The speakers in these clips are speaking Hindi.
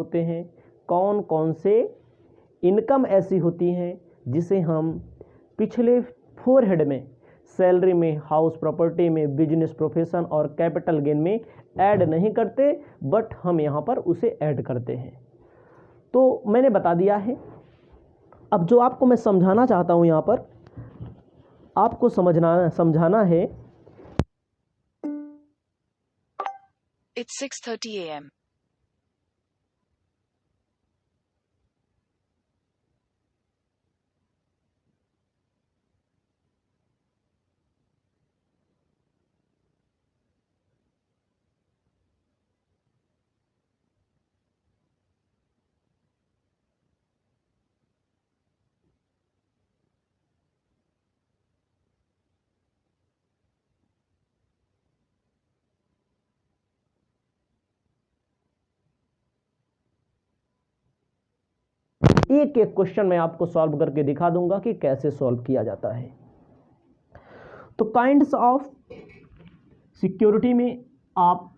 होते हैं, कौन कौन से इनकम ऐसी होती हैं जिसे हम पिछले 4 हेड में सैलरी में, हाउस प्रॉपर्टी में, बिजनेस प्रोफेशन और कैपिटल गेन में ऐड नहीं करते, बट हम यहाँ पर उसे ऐड करते हैं। तो मैंने बता दिया है। अब जो आपको मैं समझाना चाहता हूँ यहाँ पर, आपको समझाना है। It's 6:30 a.m. एक एक क्वेश्चन मैं आपको सॉल्व करके दिखा दूंगा कि कैसे सॉल्व किया जाता है। तो काइंड्स ऑफ सिक्योरिटी में आप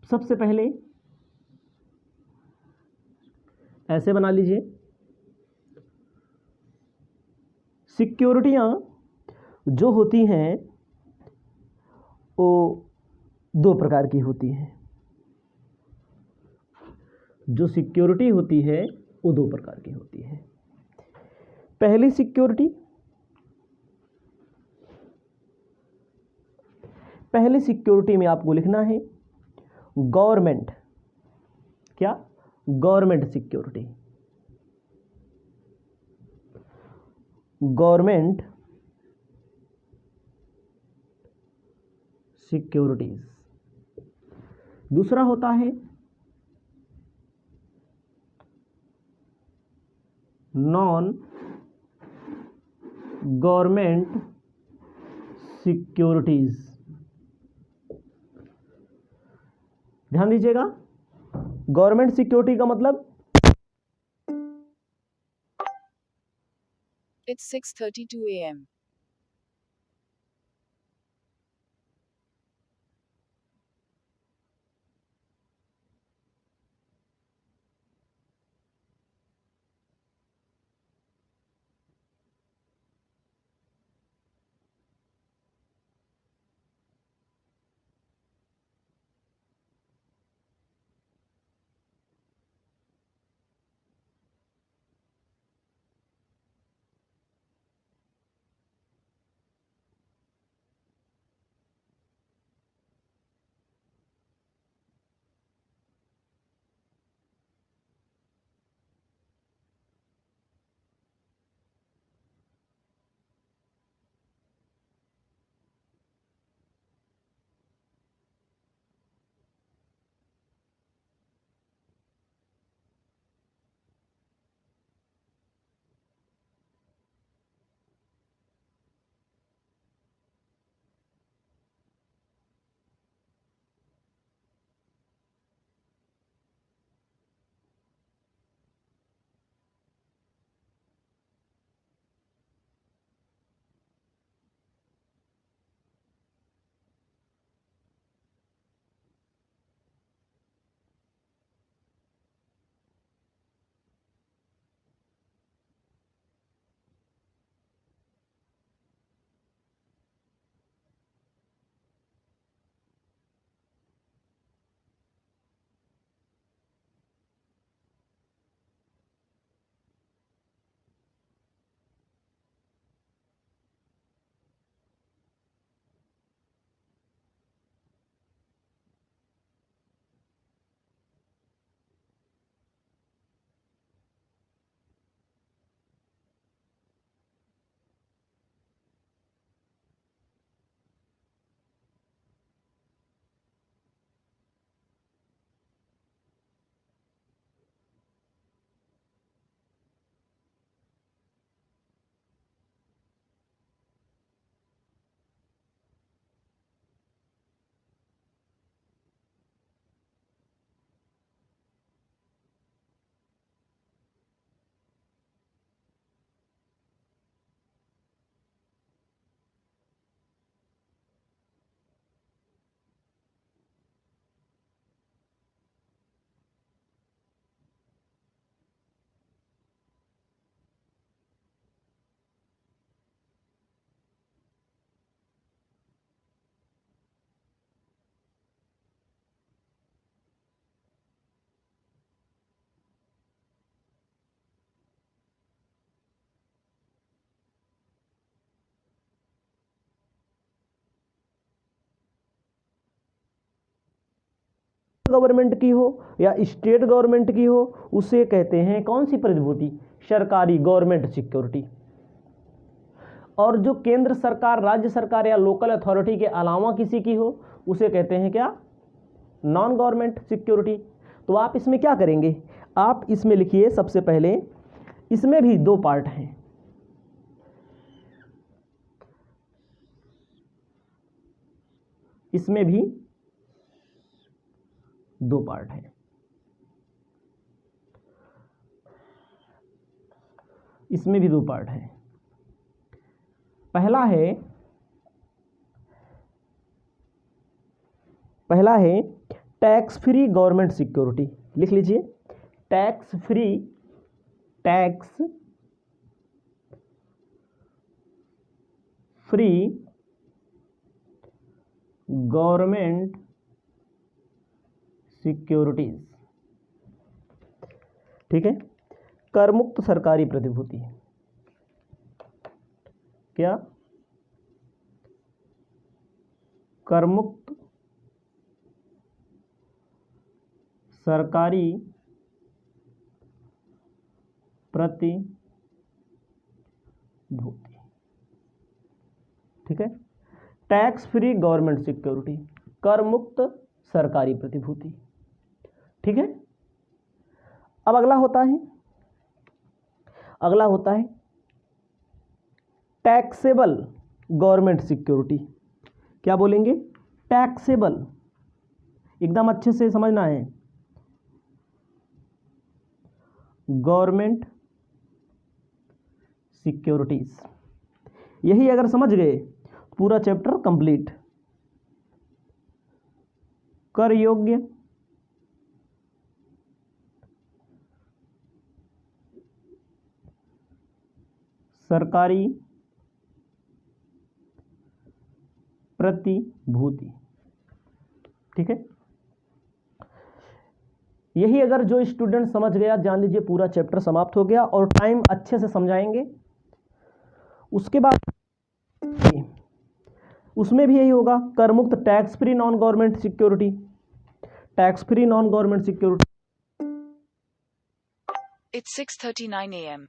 सबसे पहले ऐसे बना लीजिए, सिक्योरिटियां जो होती हैं वो 2 प्रकार की होती हैं। जो सिक्योरिटी होती है वो 2 प्रकार की होती है। पहली सिक्योरिटी में आपको लिखना है गवर्नमेंट, क्या? Government security. Government securities. दूसरा होता है नॉन गवर्नमेंट सिक्योरिटीज। ध्यान दीजिएगा, गवर्नमेंट सिक्योरिटी का मतलब It's 6:32 a.m. गवर्नमेंट की हो या स्टेट गवर्नमेंट की हो, उसे कहते हैं कौन सी प्रतिभूति? सरकारी, गवर्नमेंट सिक्योरिटी। और जो केंद्र सरकार, राज्य सरकार या लोकल अथॉरिटी के अलावा किसी की हो, उसे कहते हैं क्या? Non government security. तो आप इसमें क्या करेंगे? आप इसमें लिखिए सबसे पहले, इसमें भी दो पार्ट हैं। इसमें भी दो पार्ट हैं। इसमें भी दो पार्ट हैं। पहला है टैक्स फ्री गवर्नमेंट सिक्योरिटी। लिख लीजिए, टैक्स फ्री गवर्नमेंट सिक्योरिटीज। ठीक है, कर मुक्त सरकारी प्रतिभूति। क्या? कर मुक्त सरकारी प्रतिभूति। ठीक है, टैक्स फ्री गवर्नमेंट सिक्योरिटी, कर मुक्त सरकारी प्रतिभूति। ठीक है, अब अगला होता है टैक्सेबल गवर्नमेंट सिक्योरिटी। क्या बोलेंगे? टैक्सेबल, एकदम अच्छे से समझना है। गवर्नमेंट सिक्योरिटीज, यही अगर समझ गए पूरा चैप्टर कंप्लीट। कर योग्य सरकारी प्रतिभूति। ठीक है, यही अगर जो स्टूडेंट समझ गया, जान लीजिए पूरा चैप्टर समाप्त हो गया, और टाइम अच्छे से समझाएंगे। उसके बाद उसमें भी यही होगा, कर मुक्त tax free non government security, tax free non government security. It's 6:39 a.m.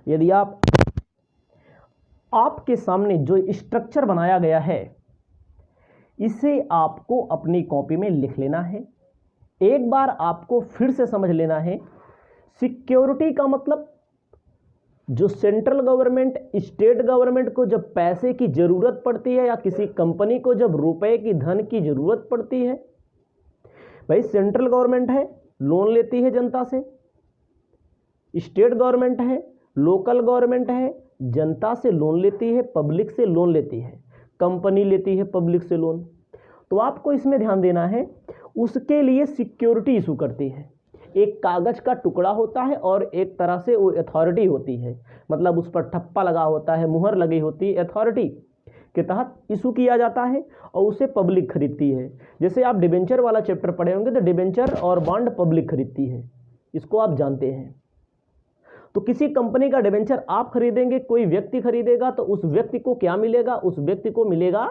यदि आपके सामने जो स्ट्रक्चर बनाया गया है, इसे आपको अपनी कॉपी में लिख लेना है। एक बार आपको फिर से समझ लेना है, सिक्योरिटी का मतलब जो सेंट्रल गवर्नमेंट, स्टेट गवर्नमेंट को जब पैसे की जरूरत पड़ती है, या किसी कंपनी को जब रुपए की, धन की जरूरत पड़ती है, भाई सेंट्रल गवर्नमेंट है, लोन लेती है जनता से, स्टेट गवर्नमेंट है, लोकल गवर्नमेंट है, जनता से लोन लेती है, पब्लिक से लोन लेती है, कंपनी लेती है पब्लिक से लोन। तो आपको इसमें ध्यान देना है, उसके लिए सिक्योरिटी इशू करती है। एक कागज का टुकड़ा होता है और एक तरह से वो अथॉरिटी होती है, मतलब उस पर ठप्पा लगा होता है, मुहर लगी होती है, अथॉरिटी के तहत इशू किया जाता है और उसे पब्लिक खरीदती है। जैसे आप डिबेंचर वाला चैप्टर पढ़े होंगे, तो डिबेंचर और बॉन्ड पब्लिक खरीदती है, इसको आप जानते हैं। तो किसी कंपनी का डिबेंचर आप खरीदेंगे, कोई व्यक्ति खरीदेगा, तो उस व्यक्ति को क्या मिलेगा? उस व्यक्ति को मिलेगा,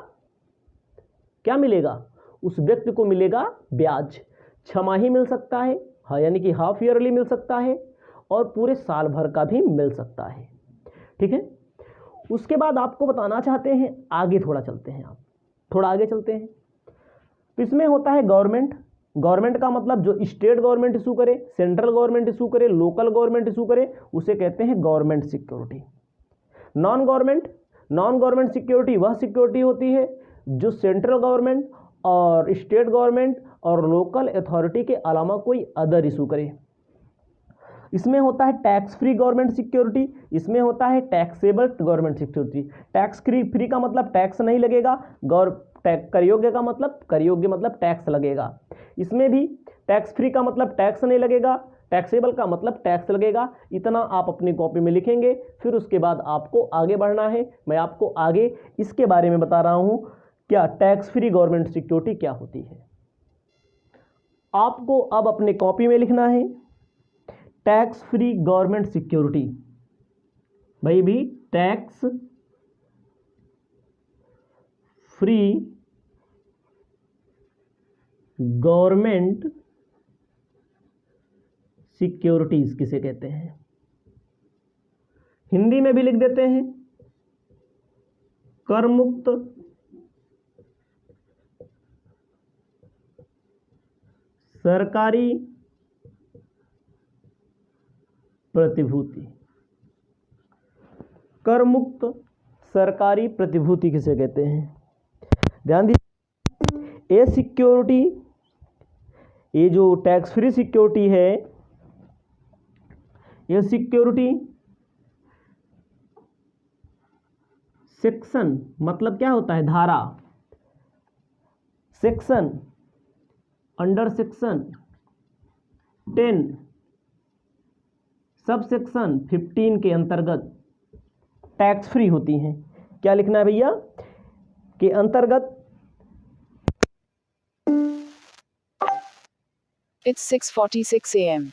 क्या मिलेगा? उस व्यक्ति को मिलेगा ब्याज। 6 माही मिल सकता है, हाँ, यानी कि हाफ ईयरली मिल सकता है, और पूरे साल भर का भी मिल सकता है। ठीक है, उसके बाद आपको बताना चाहते हैं, आगे थोड़ा चलते हैं, आप थोड़ा आगे चलते हैं। तो इसमें होता है गवर्नमेंट। गवर्नमेंट का मतलब जो स्टेट गवर्नमेंट इशू करे, सेंट्रल गवर्नमेंट इशू करे, लोकल गवर्नमेंट इशू करे, उसे कहते हैं government security. Non government security वह सिक्योरिटी होती है जो सेंट्रल गवर्नमेंट और स्टेट गवर्नमेंट और लोकल अथॉरिटी के अलावा कोई अदर इशू करे। इसमें होता है टैक्स फ्री गवर्नमेंट सिक्योरिटी, इसमें होता है taxable government security. Tax free का मतलब टैक्स नहीं लगेगा, करयोग्य का मतलब टैक्स लगेगा। इसमें भी टैक्स फ्री का मतलब टैक्स नहीं लगेगा, टैक्सेबल का मतलब टैक्स लगेगा। इतना आप अपनी कॉपी में लिखेंगे। फिर उसके बाद आपको आगे बढ़ना है। मैं आपको आगे इसके बारे में बता रहा हूं, क्या टैक्स फ्री गवर्नमेंट सिक्योरिटी क्या होती है। आपको अब अपने कॉपी में लिखना है टैक्स फ्री गवर्नमेंट सिक्योरिटी। भाई भी टैक्स फ्री गवर्नमेंट सिक्योरिटीज किसे कहते हैं, हिंदी में भी लिख देते हैं कर मुक्त सरकारी प्रतिभूति। कर मुक्त सरकारी प्रतिभूति किसे कहते हैं, ध्यान दीजिए। ये सिक्योरिटी, ये जो टैक्स फ्री सिक्योरिटी है, ये सिक्योरिटी सेक्शन मतलब क्या होता है, धारा, section under section 10 sub section 15 के अंतर्गत टैक्स फ्री होती हैं। क्या लिखना है भैया, के अंतर्गत। It's 6:46 a.m.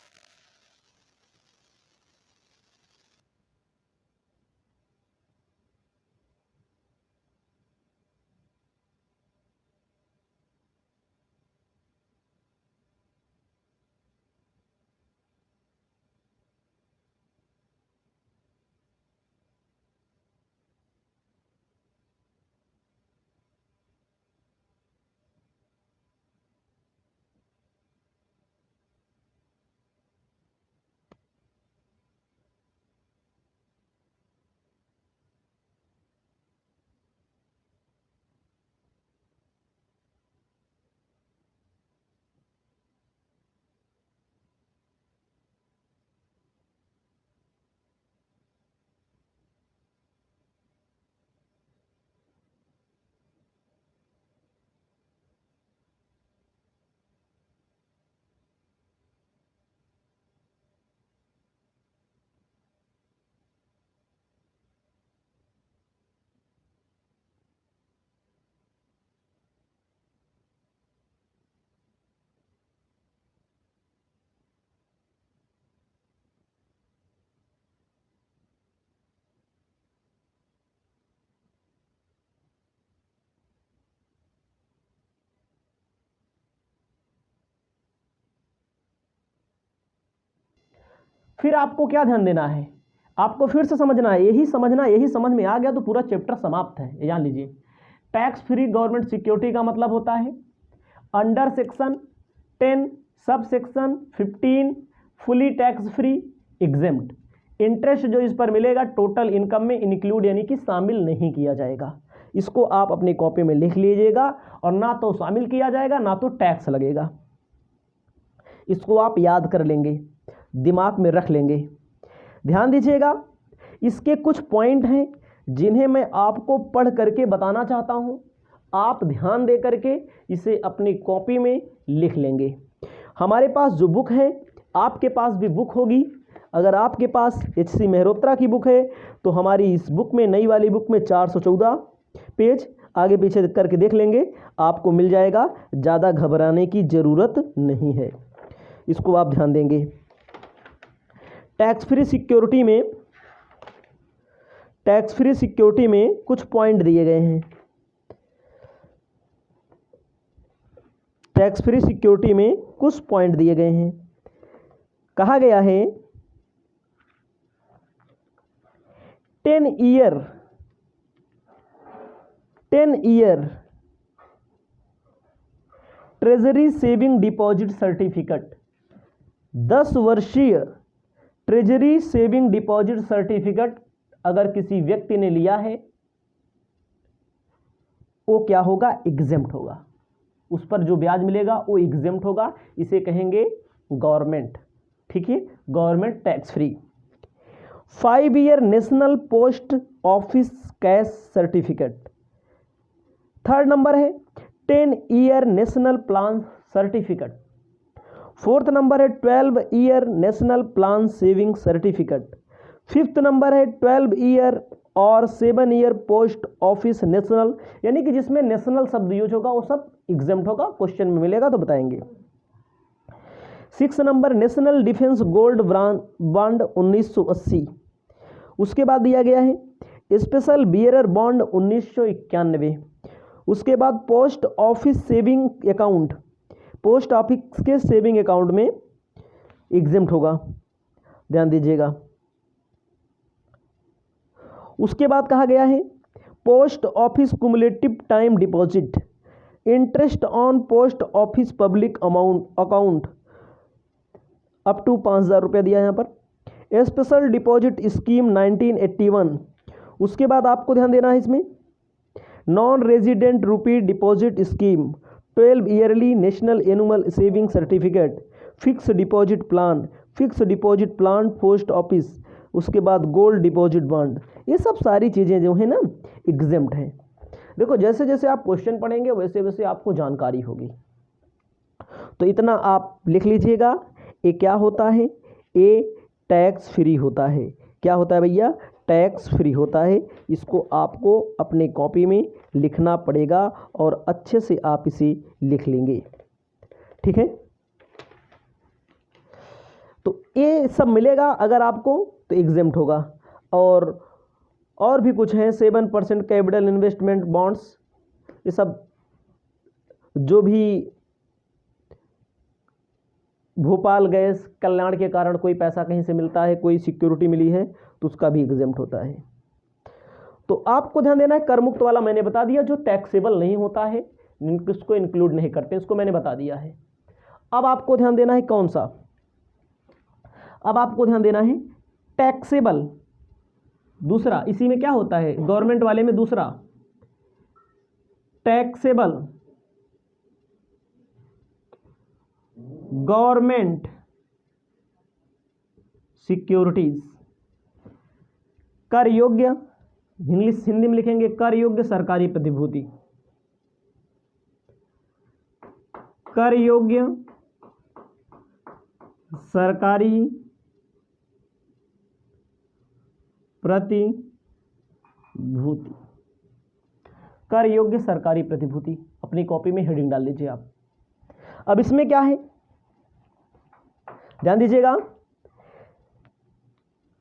फिर आपको क्या ध्यान देना है, आपको फिर से समझना है, यही समझ में आ गया तो पूरा चैप्टर समाप्त है। जान लीजिए, टैक्स फ्री गवर्नमेंट सिक्योरिटी का मतलब होता है under section 10 sub section 15 fully tax free exempt. Interest जो इस पर मिलेगा टोटल इनकम में इंक्लूड यानी कि शामिल नहीं किया जाएगा। इसको आप अपनी कॉपी में लिख लीजिएगा, और ना तो शामिल किया जाएगा ना तो टैक्स लगेगा। इसको आप याद कर लेंगे, दिमाग में रख लेंगे। ध्यान दीजिएगा, इसके कुछ पॉइंट हैं जिन्हें मैं आपको पढ़ करके बताना चाहता हूं। आप ध्यान दे करके इसे अपनी कॉपी में लिख लेंगे। हमारे पास जो बुक है, आपके पास भी बुक होगी। अगर आपके पास HC मेहरोत्रा की बुक है तो हमारी इस बुक में, नई वाली बुक में 414 पेज आगे पीछे करके देख लेंगे, आपको मिल जाएगा। ज़्यादा घबराने की ज़रूरत नहीं है, इसको आप ध्यान देंगे। टैक्स फ्री सिक्योरिटी में कुछ पॉइंट दिए गए हैं। टैक्स फ्री सिक्योरिटी में कुछ पॉइंट दिए गए हैं। कहा गया है 10 year treasury saving deposit certificate, 10 वर्षीय ट्रेजरी सेविंग डिपॉजिट सर्टिफिकेट अगर किसी व्यक्ति ने लिया है वो क्या होगा, एग्जेम्प्ट होगा, उस पर जो ब्याज मिलेगा वो एग्जेम्प्ट होगा, इसे कहेंगे गवर्नमेंट, ठीक है, government tax free. 5 year national post office cash certificate. Third number है 10 year national plan certificate. Fourth number है 12 year national plan saving certificate. Fifth number है 12 ईयर और 7 ईयर पोस्ट ऑफिस नेशनल, यानी कि जिसमें नेशनल शब्द यूज होगा वो सब एग्जेम्प्ट होगा, क्वेश्चन में मिलेगा तो बताएंगे। 6 number national defence gold bond 1980। उसके बाद दिया गया है स्पेशल बियरर बॉन्ड 1991। उसके बाद post office saving account, post office के सेविंग अकाउंट में एग्जेम्प्ट होगा, ध्यान दीजिएगा। उसके बाद कहा गया है post office cumulative time deposit, interest on post office public account up to 5,000 रुपया दिया है यहाँ पर। Special deposit scheme 1981। उसके बाद आपको ध्यान देना है इसमें non resident rupee deposit scheme, 12 yearly national annual saving certificate, fix deposit plan post office, उसके बाद गोल्ड डिपॉजिट बॉन्ड, ये सब सारी चीज़ें जो है ना एग्जेम्प्ट हैं। देखो जैसे जैसे आप क्वेश्चन पढ़ेंगे वैसे वैसे आपको जानकारी होगी, तो इतना आप लिख लीजिएगा। ये क्या होता है, ये टैक्स फ्री होता है। क्या होता है भैया, टैक्स फ्री होता है। इसको आपको अपने कॉपी में लिखना पड़ेगा और अच्छे से आप इसे लिख लेंगे, ठीक है। तो ये सब मिलेगा अगर आपको तो एग्जेम्प्ट होगा। और भी कुछ हैं 7% कैपिटल इन्वेस्टमेंट बॉन्ड्स, ये सब जो भी भोपाल गैस कल्याण के कारण कोई पैसा कहीं से मिलता है, कोई सिक्योरिटी मिली है तो उसका भी एग्जेम्प्ट होता है। तो आपको ध्यान देना है कर मुक्त वाला मैंने बता दिया, जो टैक्सेबल नहीं होता है इसको इंक्लूड नहीं करते, इसको मैंने बता दिया है। अब आपको ध्यान देना है कौन सा, अब आपको ध्यान देना है टैक्सेबल, दूसरा इसी में क्या होता है गवर्नमेंट वाले में, दूसरा टैक्सेबल गवर्नमेंट सिक्योरिटीज, कर योग्य, इंग्लिश हिंदी में लिखेंगे कर योग्य सरकारी प्रतिभूति, कर योग्य सरकारी प्रतिभूति, कर योग्य सरकारी प्रतिभूति, अपनी कॉपी में हेडिंग डाल लीजिए आप। अब इसमें क्या है ध्यान दीजिएगा,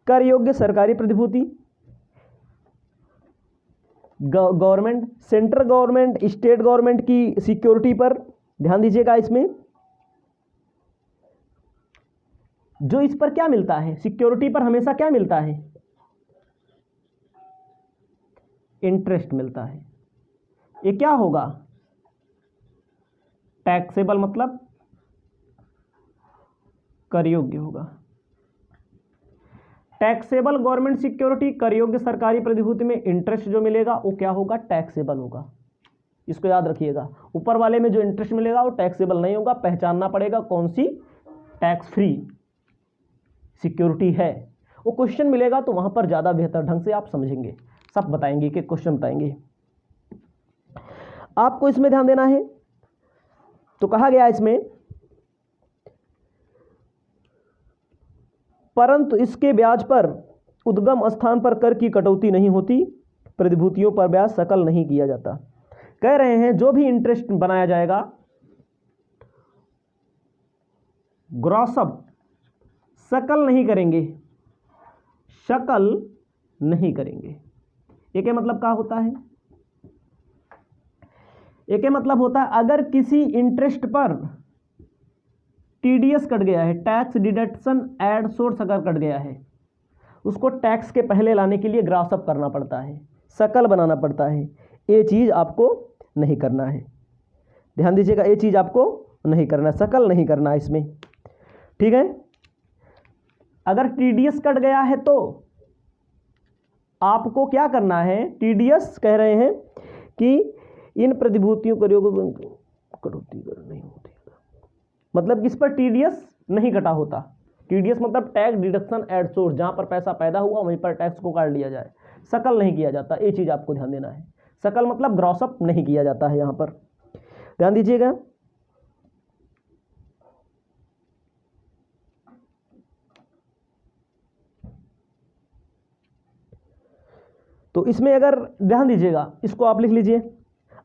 कर योग्य सरकारी प्रतिभूति government, central government, state government की सिक्योरिटी पर ध्यान दीजिएगा। इसमें जो इस पर क्या मिलता है, सिक्योरिटी पर हमेशा क्या मिलता है, इंटरेस्ट मिलता है। ये क्या होगा, टैक्सेबल मतलब कर योग्य होगा। टैक्सेबल गवर्नमेंट सिक्योरिटी कर योग्य सरकारी प्रतिभूति में इंटरेस्ट जो मिलेगा वो क्या होगा, टैक्सेबल होगा। इसको याद रखिएगा, ऊपर वाले में जो इंटरेस्ट मिलेगा वो टैक्सेबल नहीं होगा, पहचानना पड़ेगा कौन सी टैक्स फ्री सिक्योरिटी है। वो क्वेश्चन मिलेगा तो वहां पर ज़्यादा बेहतर ढंग से आप समझेंगे, सब बताएंगे कि क्वेश्चन बताएंगे। आपको इसमें ध्यान देना है, तो कहा गया इसमें परंतु इसके ब्याज पर उद्गम स्थान पर कर की कटौती नहीं होती, प्रतिभूतियों पर ब्याज सकल नहीं किया जाता। कह रहे हैं जो भी इंटरेस्ट बनाया जाएगा ग्रॉसअप सकल नहीं करेंगे, शकल नहीं करेंगे। ये क्या मतलब क्या होता है, ये क्या मतलब होता है अगर किसी इंटरेस्ट पर टीडीएस कट गया है, टैक्स डिडक्शन एड सोर्स अगर कट गया है, उसको टैक्स के पहले लाने के लिए ग्रॉस अप करना पड़ता है, सकल बनाना पड़ता है। ये चीज़ आपको नहीं करना है, ध्यान दीजिएगा, ये चीज़ आपको नहीं करना, सकल नहीं करना है इसमें, ठीक है। अगर टीडीएस कट गया है तो आपको क्या करना है, टीडीएस कह रहे हैं कि इन प्रतिभूतियों कटौती नहीं होती, मतलब किस पर टीडीएस नहीं कटा होता। टीडीएस मतलब टैक्स डिडक्शन एट सोर्स, जहां पर पैसा पैदा हुआ वहीं पर टैक्स को काट लिया जाए, सकल नहीं किया जाता। ये चीज़ आपको ध्यान देना है, सकल मतलब ग्रॉस अप नहीं किया जाता है, यहाँ पर ध्यान दीजिएगा। तो इसमें अगर ध्यान दीजिएगा, इसको आप लिख लीजिए,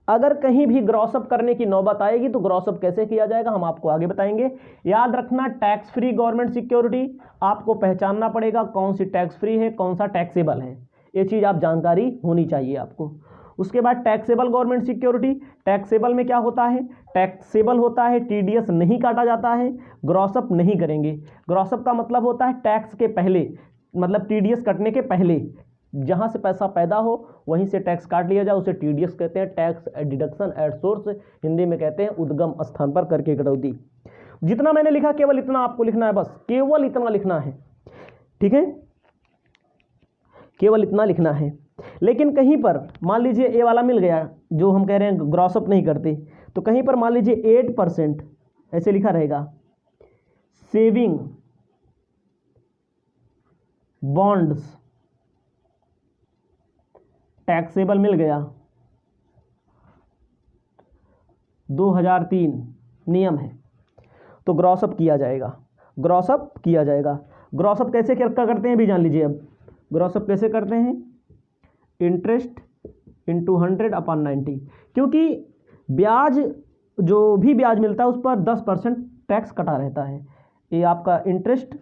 अगर कहीं भी ग्रॉस अप करने की नौबत आएगी तो ग्रॉस अप कैसे किया जाएगा हम आपको आगे बताएंगे। याद रखना, टैक्स फ्री गवर्नमेंट सिक्योरिटी आपको पहचानना पड़ेगा, कौन सी टैक्स फ्री है, कौन सा टैक्सेबल है, ये चीज़ आप जानकारी होनी चाहिए आपको। उसके बाद टैक्सेबल गवर्नमेंट सिक्योरिटी, टैक्सेबल में क्या होता है, टैक्सेबल होता है टीडीएस नहीं काटा जाता है, ग्रॉस अप नहीं करेंगे। ग्रॉस अप का मतलब होता है टैक्स के पहले, मतलब टीडीएस कटने के पहले जहां से पैसा पैदा हो वहीं से टैक्स काट लिया जाए, उसे टीडीएस कहते हैं, tax deduction at source, Hindi में कहते हैं उद्गम स्थान पर करके कटौती। जितना मैंने लिखा केवल इतना आपको लिखना है, बस केवल इतना लिखना है, ठीक है, केवल इतना लिखना है। लेकिन कहीं पर मान लीजिए ये वाला मिल गया जो हम कह रहे हैं ग्रॉस अप नहीं करते, तो कहीं पर मान लीजिए 8% ऐसे लिखा रहेगा, सेविंग बॉन्ड्स टैक्सेबल मिल गया, 2003 नियम है, तो ग्रॉस अप किया जाएगा, ग्रॉस अप किया जाएगा। ग्रॉस अप कैसे करते हैं भी जान लीजिए। अब ग्रॉस अप कैसे करते हैं, इंटरेस्ट इंटू 100/90, क्योंकि ब्याज जो भी ब्याज मिलता है उस पर 10% टैक्स कटा रहता है। ये आपका इंटरेस्ट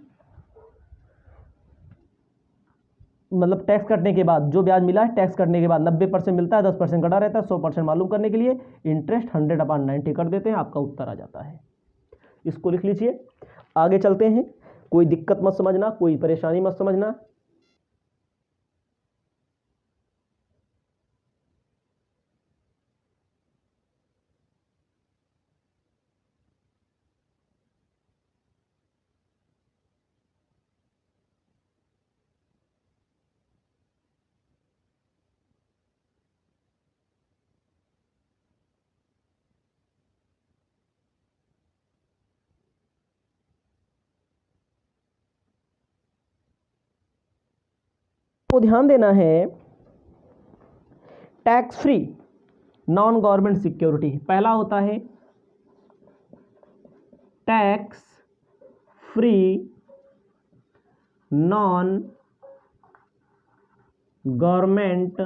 मतलब टैक्स कटने के बाद जो ब्याज मिला है, टैक्स कटने के बाद 90% मिलता है, 10% कटा रहता है। 100% मालूम करने के लिए इंटरेस्ट 100/90 कर देते हैं, आपका उत्तर आ जाता है। इसको लिख लीजिए, आगे चलते हैं। कोई दिक्कत मत समझना, कोई परेशानी मत समझना। को ध्यान देना है, tax free non government security, पहला होता है tax free non government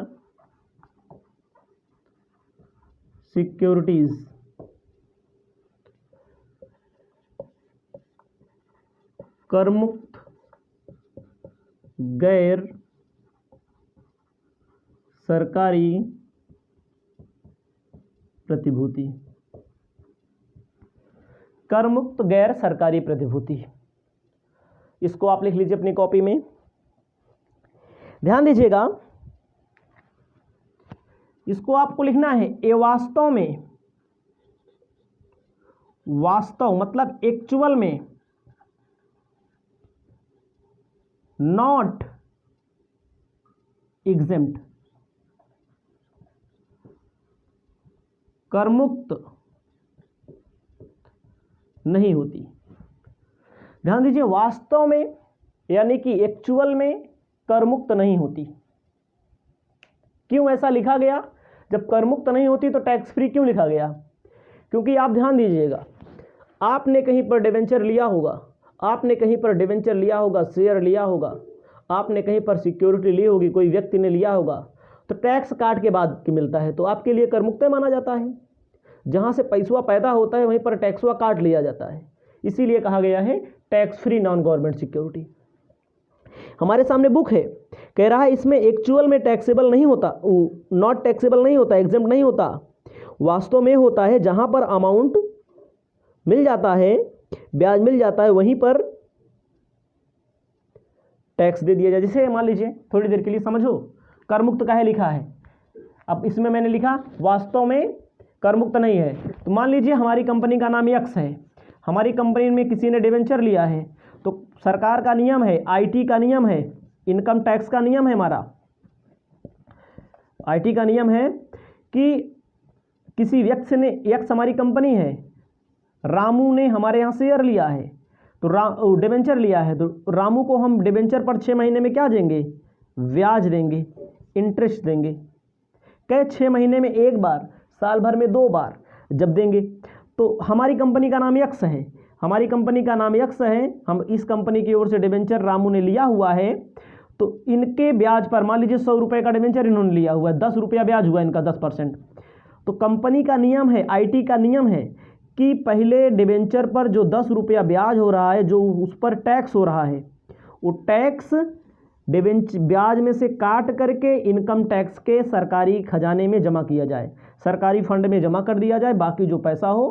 securities, कर मुक्त गैर सरकारी प्रतिभूति, कर मुक्त गैर सरकारी प्रतिभूति। इसको आप लिख लीजिए अपनी कॉपी में, ध्यान दीजिएगा। इसको आपको लिखना है, ये वास्तव में, वास्तव मतलब एक्चुअल में, नॉट एग्जेम्प्ट, करमुक्त नहीं होती। ध्यान दीजिए, वास्तव में यानी कि एक्चुअल में करमुक्त नहीं होती। क्यों ऐसा लिखा गया? जब करमुक्त नहीं होती तो टैक्स फ्री क्यों लिखा गया? क्योंकि आप ध्यान दीजिएगा, आपने कहीं पर डिवेंचर लिया होगा, आपने कहीं पर डिवेंचर लिया होगा, शेयर लिया होगा, आपने कहीं पर सिक्योरिटी ली होगी, कोई व्यक्ति ने लिया होगा, तो टैक्स काट के बाद की मिलता है तो आपके लिए करमुक्त माना जाता है। जहां से पैसा पैदा होता है वहीं पर टैक्सवा काट लिया जाता है, इसीलिए कहा गया है tax free non government security. हमारे सामने बुक है, कह रहा है इसमें एक्चुअल में टैक्सेबल नहीं होता, नॉट टैक्सेबल नहीं होता, एग्जेम्प्ट नहीं होता, वास्तव में होता है। जहां पर अमाउंट मिल जाता है, ब्याज मिल जाता है, वहीं पर टैक्स दे दिया जाए। जैसे मान लीजिए थोड़ी देर के लिए समझो, कर मुक्त काहे लिखा है, अब इसमें मैंने लिखा वास्तव में कर मुक्त नहीं है। तो मान लीजिए हमारी कंपनी का नाम यक्स है, हमारी कंपनी में किसी ने डिवेंचर लिया है, तो सरकार का नियम है, आईटी का नियम है, इनकम टैक्स का नियम है, हमारा आईटी का नियम है कि किसी यक्स ने, यक्स हमारी कंपनी है, रामू ने हमारे यहाँ शेयर लिया है, तो डिवेंचर लिया है, तो रामू को हम डिवेंचर पर 6 महीने में क्या देंगे, ब्याज देंगे, इंटरेस्ट देंगे। कहे 6 महीने में एक बार, साल भर में 2 बार जब देंगे। तो हमारी कंपनी का नाम यक्स है, हमारी कंपनी का नाम यक्स है, हम इस कंपनी की ओर से डिवेंचर रामू ने लिया हुआ है, तो इनके ब्याज पर मान लीजिए 100 रुपये का डिवेंचर इन्होंने लिया हुआ है, 10 रुपया ब्याज हुआ इनका 10%। तो कंपनी का नियम है, आईटी का नियम है कि पहले डिवेंचर पर जो 10 रुपया ब्याज हो रहा है, जो उस पर टैक्स हो रहा है, वो टैक्स ब्याज में से काट करके इनकम टैक्स के सरकारी खजाने में जमा किया जाए, सरकारी फंड में जमा कर दिया जाए, बाकी जो पैसा हो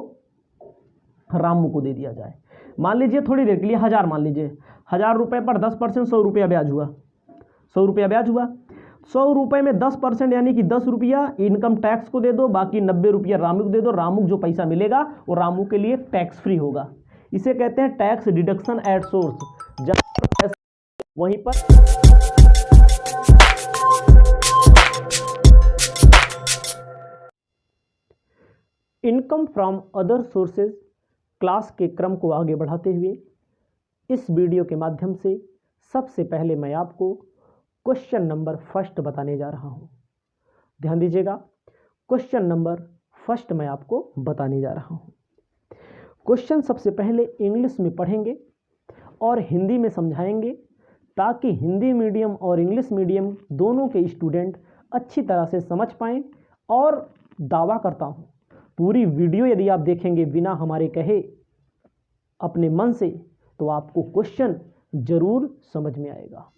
रामू को दे दिया जाए। मान लीजिए थोड़ी देर के लिए 1000 मान लीजिए, 1000 रुपये पर 10% 100 रुपया ब्याज हुआ, 100 रुपया ब्याज हुआ, 100 रुपये में 10% यानी कि 10 रुपया इनकम टैक्स को दे दो, बाकी 90 रुपया रामू को दे दो। रामू को जो पैसा मिलेगा वो रामू के लिए टैक्स फ्री होगा। इसे कहते हैं टैक्स डिडक्शन एट सोर्स। जब वहीं पर income from other sources class के क्रम को आगे बढ़ाते हुए इस वीडियो के माध्यम से सबसे पहले मैं आपको क्वेश्चन नंबर फर्स्ट बताने जा रहा हूं। ध्यान दीजिएगा, क्वेश्चन नंबर फर्स्ट मैं आपको बताने जा रहा हूं। क्वेश्चन सबसे पहले इंग्लिश में पढ़ेंगे और हिंदी में समझाएंगे, ताकि हिंदी मीडियम और इंग्लिश मीडियम दोनों के स्टूडेंट अच्छी तरह से समझ पाएँ। और दावा करता हूं पूरी वीडियो यदि आप देखेंगे बिना हमारे कहे अपने मन से, तो आपको क्वेश्चन जरूर समझ में आएगा।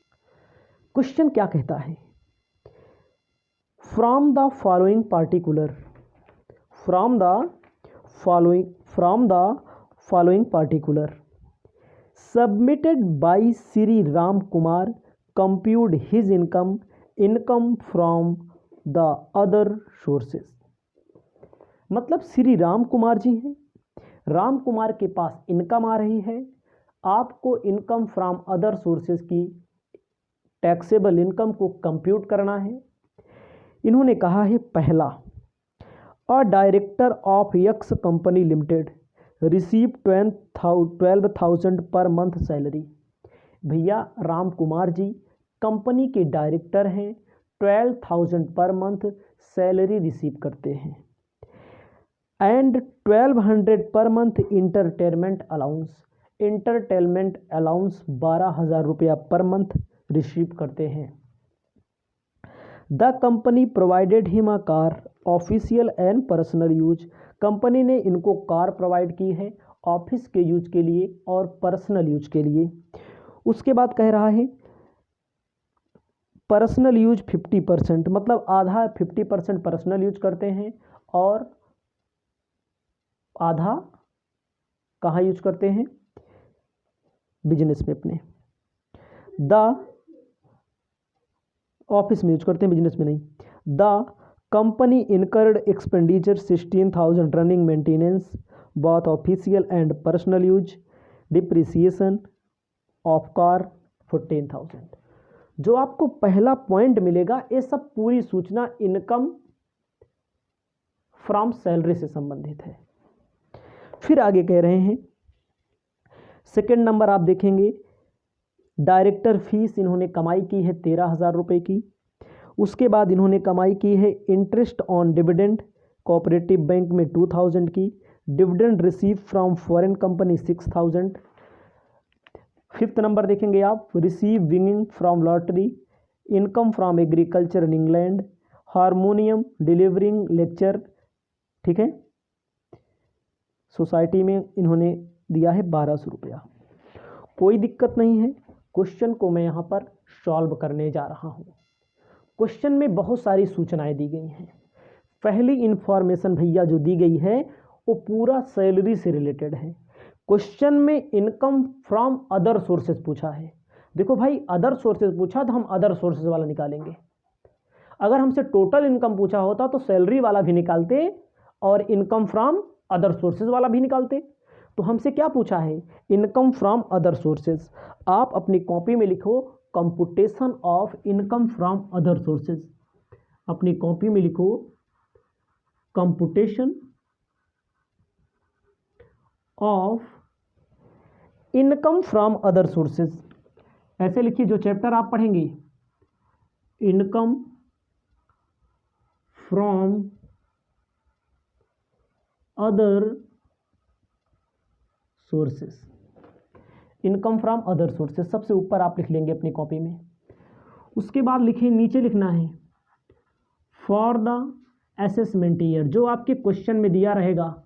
क्वेश्चन क्या कहता है, from the following particular, from the following particular submitted by Shri Ram Kumar compute his income from the other sources. मतलब श्री राम कुमार जी हैं, राम कुमार के पास इनकम आ रही है, आपको इनकम फ्रॉम अदर सोर्सेज की टैक्सेबल इनकम को कंप्यूट करना है। इन्होंने कहा है पहला, a director of x company limited receive 12,000 per month salary. भैया राम कुमार जी कंपनी के डायरेक्टर हैं, 12,000 पर मंथ सैलरी रिसीव करते हैं। And 1200 per month entertainment allowance 12,000 रुपया पर मंथ रिसीव करते हैं। The company provided him a car official and personal use. Company ने इनको कार प्रोवाइड की है ऑफिस के यूज के लिए और पर्सनल यूज के लिए। उसके बाद कह रहा है पर्सनल यूज 50%, मतलब आधा 50% पर्सनल यूज करते हैं और आधा कहाँ यूज करते हैं, बिजनेस में अपने। द ऑफिस में यूज करते हैं, बिजनेस में नहीं। The company incurred expenditure 16,000 running maintenance both official and personal use, depreciation of car 14,000। जो आपको पहला पॉइंट मिलेगा, ये सब पूरी सूचना इनकम फ्रॉम सैलरी से संबंधित है। फिर आगे कह रहे हैं सेकंड नंबर आप देखेंगे, डायरेक्टर फीस इन्होंने कमाई की है 13,000 रुपये की। उसके बाद इन्होंने कमाई की है interest on dividend cooperative bank में 2,000 की, dividend receive from foreign company 6,000। Fifth number देखेंगे आप, receive winning from lottery, income from agriculture in England, harmonium delivering lecture, ठीक है, सोसाइटी में इन्होंने दिया है 1,200 रुपया। कोई दिक्कत नहीं है, क्वेश्चन को मैं यहाँ पर सॉल्व करने जा रहा हूँ। क्वेश्चन में बहुत सारी सूचनाएं दी गई हैं। पहली इन्फॉर्मेशन भैया जो दी गई है वो पूरा सैलरी से रिलेटेड है। क्वेश्चन में इनकम फ्रॉम अदर सोर्सेज पूछा है, देखो भाई अदर सोर्सेज पूछा तो हम अदर सोर्सेज वाला निकालेंगे। अगर हमसे टोटल इनकम पूछा होता तो सैलरी वाला भी निकालते और इनकम फ्रॉम अदर सोर्सेज वाला भी निकालते। तो हमसे क्या पूछा है, इनकम फ्रॉम अदर सोर्सेज। आप अपनी कॉपी में लिखो computation of income from other sources. अपनी कॉपी में लिखो computation of income from other sources. ऐसे लिखिए, जो चैप्टर आप पढ़ेंगे income from other sources. Income from other sources सबसे ऊपर आप लिख लेंगे अपनी कॉपी में। उसके बाद लिखिए, नीचे लिखना है फॉर द असेसमेंट ईयर। जो आपके क्वेश्चन में दिया रहेगा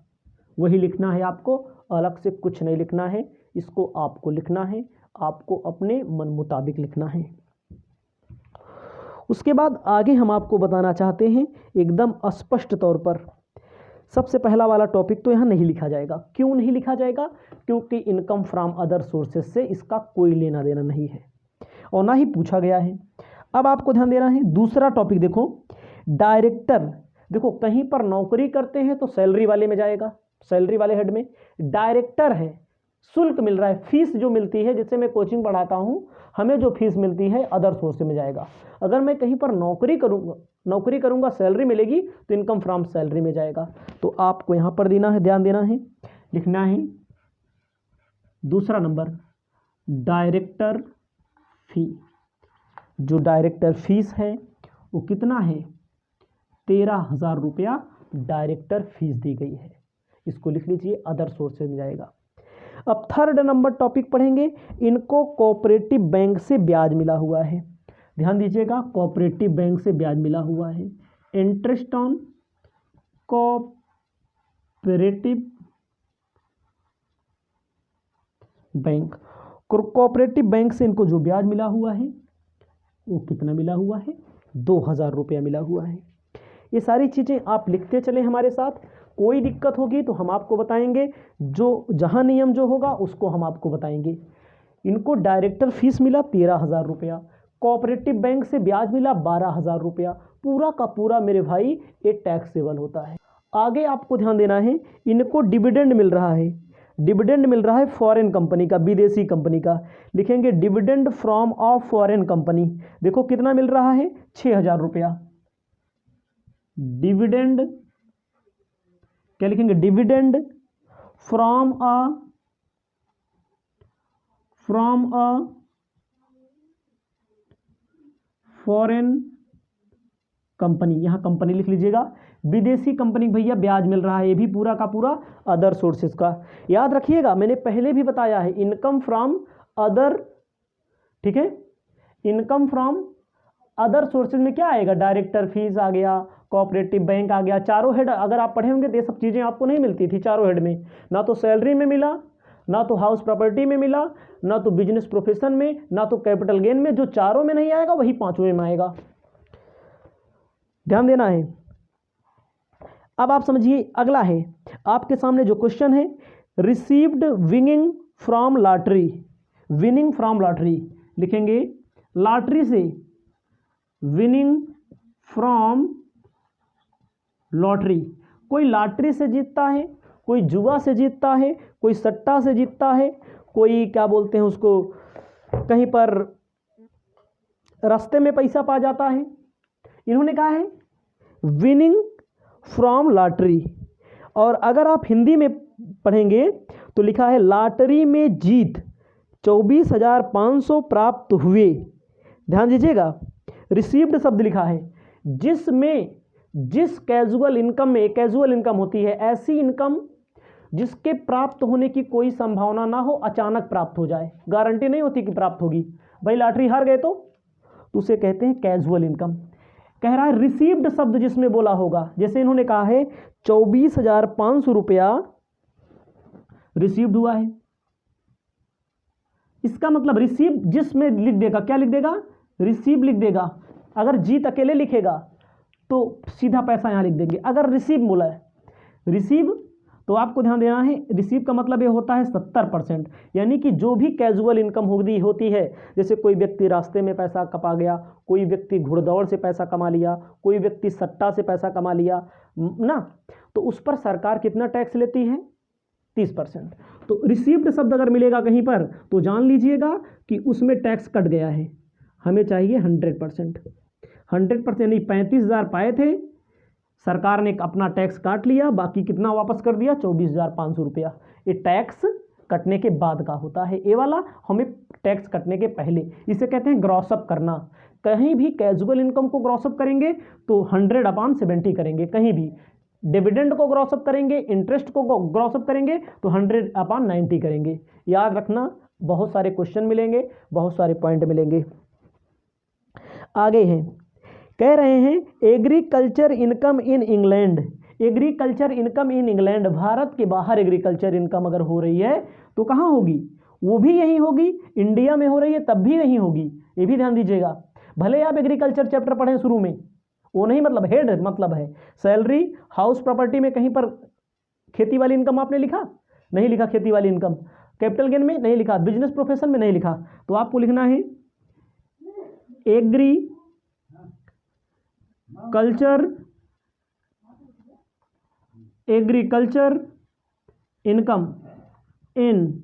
वही लिखना है आपको, अलग से कुछ नहीं लिखना है। इसको आपको लिखना है, आपको अपने मन मुताबिक लिखना है। उसके बाद आगे हम आपको बताना चाहते हैं एकदम स्पष्ट तौर पर। सबसे पहला वाला टॉपिक तो यहाँ नहीं लिखा जाएगा। क्यों नहीं लिखा जाएगा? क्योंकि इनकम फ्रॉम अदर सोर्सेज से इसका कोई लेना देना नहीं है और ना ही पूछा गया है। अब आपको ध्यान देना है दूसरा टॉपिक। देखो डायरेक्टर, देखो कहीं पर नौकरी करते हैं तो सैलरी वाले में जाएगा, सैलरी वाले हेड में। डायरेक्टर है, शुल्क मिल रहा है, फीस जो मिलती है, जिससे मैं कोचिंग पढ़ाता हूँ, हमें जो फीस मिलती है अदर सोर्स में जाएगा। अगर मैं कहीं पर नौकरी करूँगा सैलरी मिलेगी तो इनकम फ्रॉम सैलरी में जाएगा। तो आपको यहाँ पर देना है, ध्यान देना है, लिखना है दूसरा नंबर डायरेक्टर फी। जो डायरेक्टर फीस है वो कितना है, 13,000 रुपया डायरेक्टर फीस दी गई है। इसको लिख लीजिए, अदर सोर्स में जाएगा। अब थर्ड नंबर टॉपिक पढ़ेंगे, इनको कोऑपरेटिव बैंक से ब्याज मिला हुआ है। ध्यान दीजिएगा, कोऑपरेटिव बैंक से ब्याज मिला हुआ है। Interest on cooperative bank, cooperative bank से इनको जो ब्याज मिला हुआ है वो कितना मिला हुआ है, 2,000 रुपया मिला हुआ है। ये सारी चीज़ें आप लिखते चले हमारे साथ। कोई दिक्कत होगी तो हम आपको बताएंगे, जो जहाँ नियम जो होगा उसको हम आपको बताएंगे। इनको डायरेक्टर फीस मिला 13,000 रुपया, कोऑपरेटिव बैंक से ब्याज मिला 12,000 रुपया। पूरा का पूरा मेरे भाई ये टैक्सेबल होता है। आगे आपको ध्यान देना है, इनको डिविडेंड मिल रहा है। डिविडेंड मिल रहा है फॉरेन कंपनी का, विदेशी कंपनी का। लिखेंगे dividend from of foreign company. देखो कितना मिल रहा है, 6,000 रुपया। डिविडेंड क्या लिखेंगे, dividend from a foreign company. यहाँ कंपनी लिख लीजिएगा, विदेशी कंपनी भैया ब्याज मिल रहा है, ये भी पूरा का पूरा अदर सोर्सेज का। याद रखिएगा, मैंने पहले भी बताया है इनकम फ्रॉम अदर, ठीक है, इनकम फ्रॉम अदर सोर्सेज में क्या आएगा, डायरेक्टर फीस आ गया, कोऑपरेटिव बैंक आ गया। चारों हेड अगर आप पढ़े होंगे तो ये सब चीज़ें आपको नहीं मिलती थी चारों हेड में। ना तो सैलरी में मिला, ना तो हाउस प्रॉपर्टी में मिला, ना तो बिजनेस प्रोफेशन में, ना तो कैपिटल गेन में। जो चारों में नहीं आएगा वही पांचवें में आएगा, ध्यान देना है। अब आप समझिए, अगला है आपके सामने जो क्वेश्चन है, received winning from lottery. Winning from lottery लिखेंगे, लॉटरी से विनिंग फ्रॉम लॉटरी। कोई लॉटरी से जीतता है, कोई जुआ से जीतता है, कोई सट्टा से जीतता है, कोई क्या बोलते हैं उसको, कहीं पर रास्ते में पैसा पा जाता है। इन्होंने कहा है विनिंग फ्रॉम लॉटरी। और अगर आप हिंदी में पढ़ेंगे तो लिखा है लॉटरी में जीत 24,500 प्राप्त हुए। ध्यान दीजिएगा, रिसीव्ड शब्द लिखा है, जिसमें जिस कैजुअल इनकम में, कैजुअल इनकम होती है ऐसी इनकम जिसके प्राप्त होने की कोई संभावना ना हो, अचानक प्राप्त हो जाए, गारंटी नहीं होती कि प्राप्त होगी। भाई लॉटरी हार गए तो उसे कहते हैं कैजुअल इनकम। कह रहा है रिसीव्ड शब्द जिसमें बोला होगा, जैसे इन्होंने कहा है 24,500 रुपया रिसीव्ड हुआ है, इसका मतलब रिसीव जिसमें लिख देगा, क्या लिख देगा, रिसीव लिख देगा। अगर जीत अकेले लिखेगा तो सीधा पैसा यहां लिख देंगे। अगर रिसीव बोला है, रिसीव तो आपको ध्यान देना है, रिसीव का मतलब ये होता है 70%, यानी कि जो भी कैजुअल इनकम होती है, जैसे कोई व्यक्ति रास्ते में पैसा कमा गया, कोई व्यक्ति घुड़दौड़ से पैसा कमा लिया, कोई व्यक्ति सट्टा से पैसा कमा लिया ना, तो उस पर सरकार कितना टैक्स लेती है? 30%। तो रिसीव्ड शब्द अगर मिलेगा कहीं पर तो जान लीजिएगा कि उसमें टैक्स कट गया है, हमें चाहिए 100%। 100% यानी 35,000 पाए थे, सरकार ने अपना टैक्स काट लिया, बाकी कितना वापस कर दिया? 24,500 रुपया। ये टैक्स कटने के बाद का होता है, ये वाला हमें टैक्स कटने के पहले, इसे कहते हैं ग्रॉसअप करना। कहीं भी कैजुअल इनकम को ग्रॉसअप करेंगे तो 100/70 करेंगे, कहीं भी डिविडेंड को ग्रॉसअप करेंगे, इंटरेस्ट को ग्रॉसअप करेंगे तो 100/90 करेंगे। याद रखना, बहुत सारे क्वेश्चन मिलेंगे, बहुत सारे पॉइंट मिलेंगे। आगे हैं, कह रहे हैं agriculture income in England. Agriculture income in England, Bharat के बाहर एग्रीकल्चर इनकम अगर हो रही है तो कहाँ होगी? वो भी यहीं होगी, इंडिया में हो रही है तब भी यहीं होगी, ये भी ध्यान दीजिएगा। भले आप एग्रीकल्चर चैप्टर पढ़ें शुरू में, वो नहीं मतलब हेड मतलब है सैलरी, हाउस प्रॉपर्टी में कहीं पर खेती वाली इनकम आपने लिखा? नहीं लिखा खेती वाली इनकम। कैपिटल गेन में नहीं लिखा, बिजनेस प्रोफेशन में नहीं लिखा, तो आपको लिखना है agriculture income in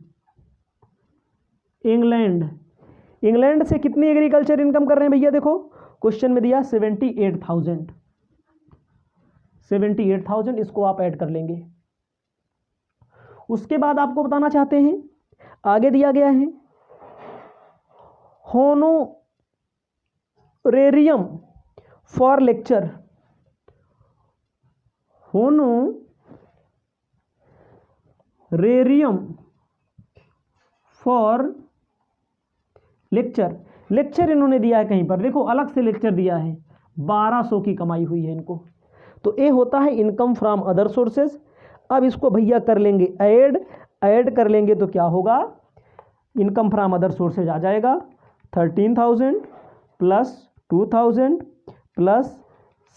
England. England से कितनी एग्रीकल्चर इनकम कर रहे हैं भैया? देखो क्वेश्चन में दिया 78,000। 78,000 इसको आप ऐड कर लेंगे। उसके बाद आपको बताना चाहते हैं, आगे दिया गया है honorarium for lecture. Honorarium for lecture. Lecture इन्होंने दिया है कहीं पर, देखो अलग से लेक्चर दिया है, 1200 की कमाई हुई है इनको। तो ये होता है इनकम फ्रॉम अदर सोर्सेज। अब इसको भैया कर लेंगे ऐड कर लेंगे तो क्या होगा? इनकम फ्रॉम अदर सोर्सेज आ जाएगा 13,000 plus 2,000 plus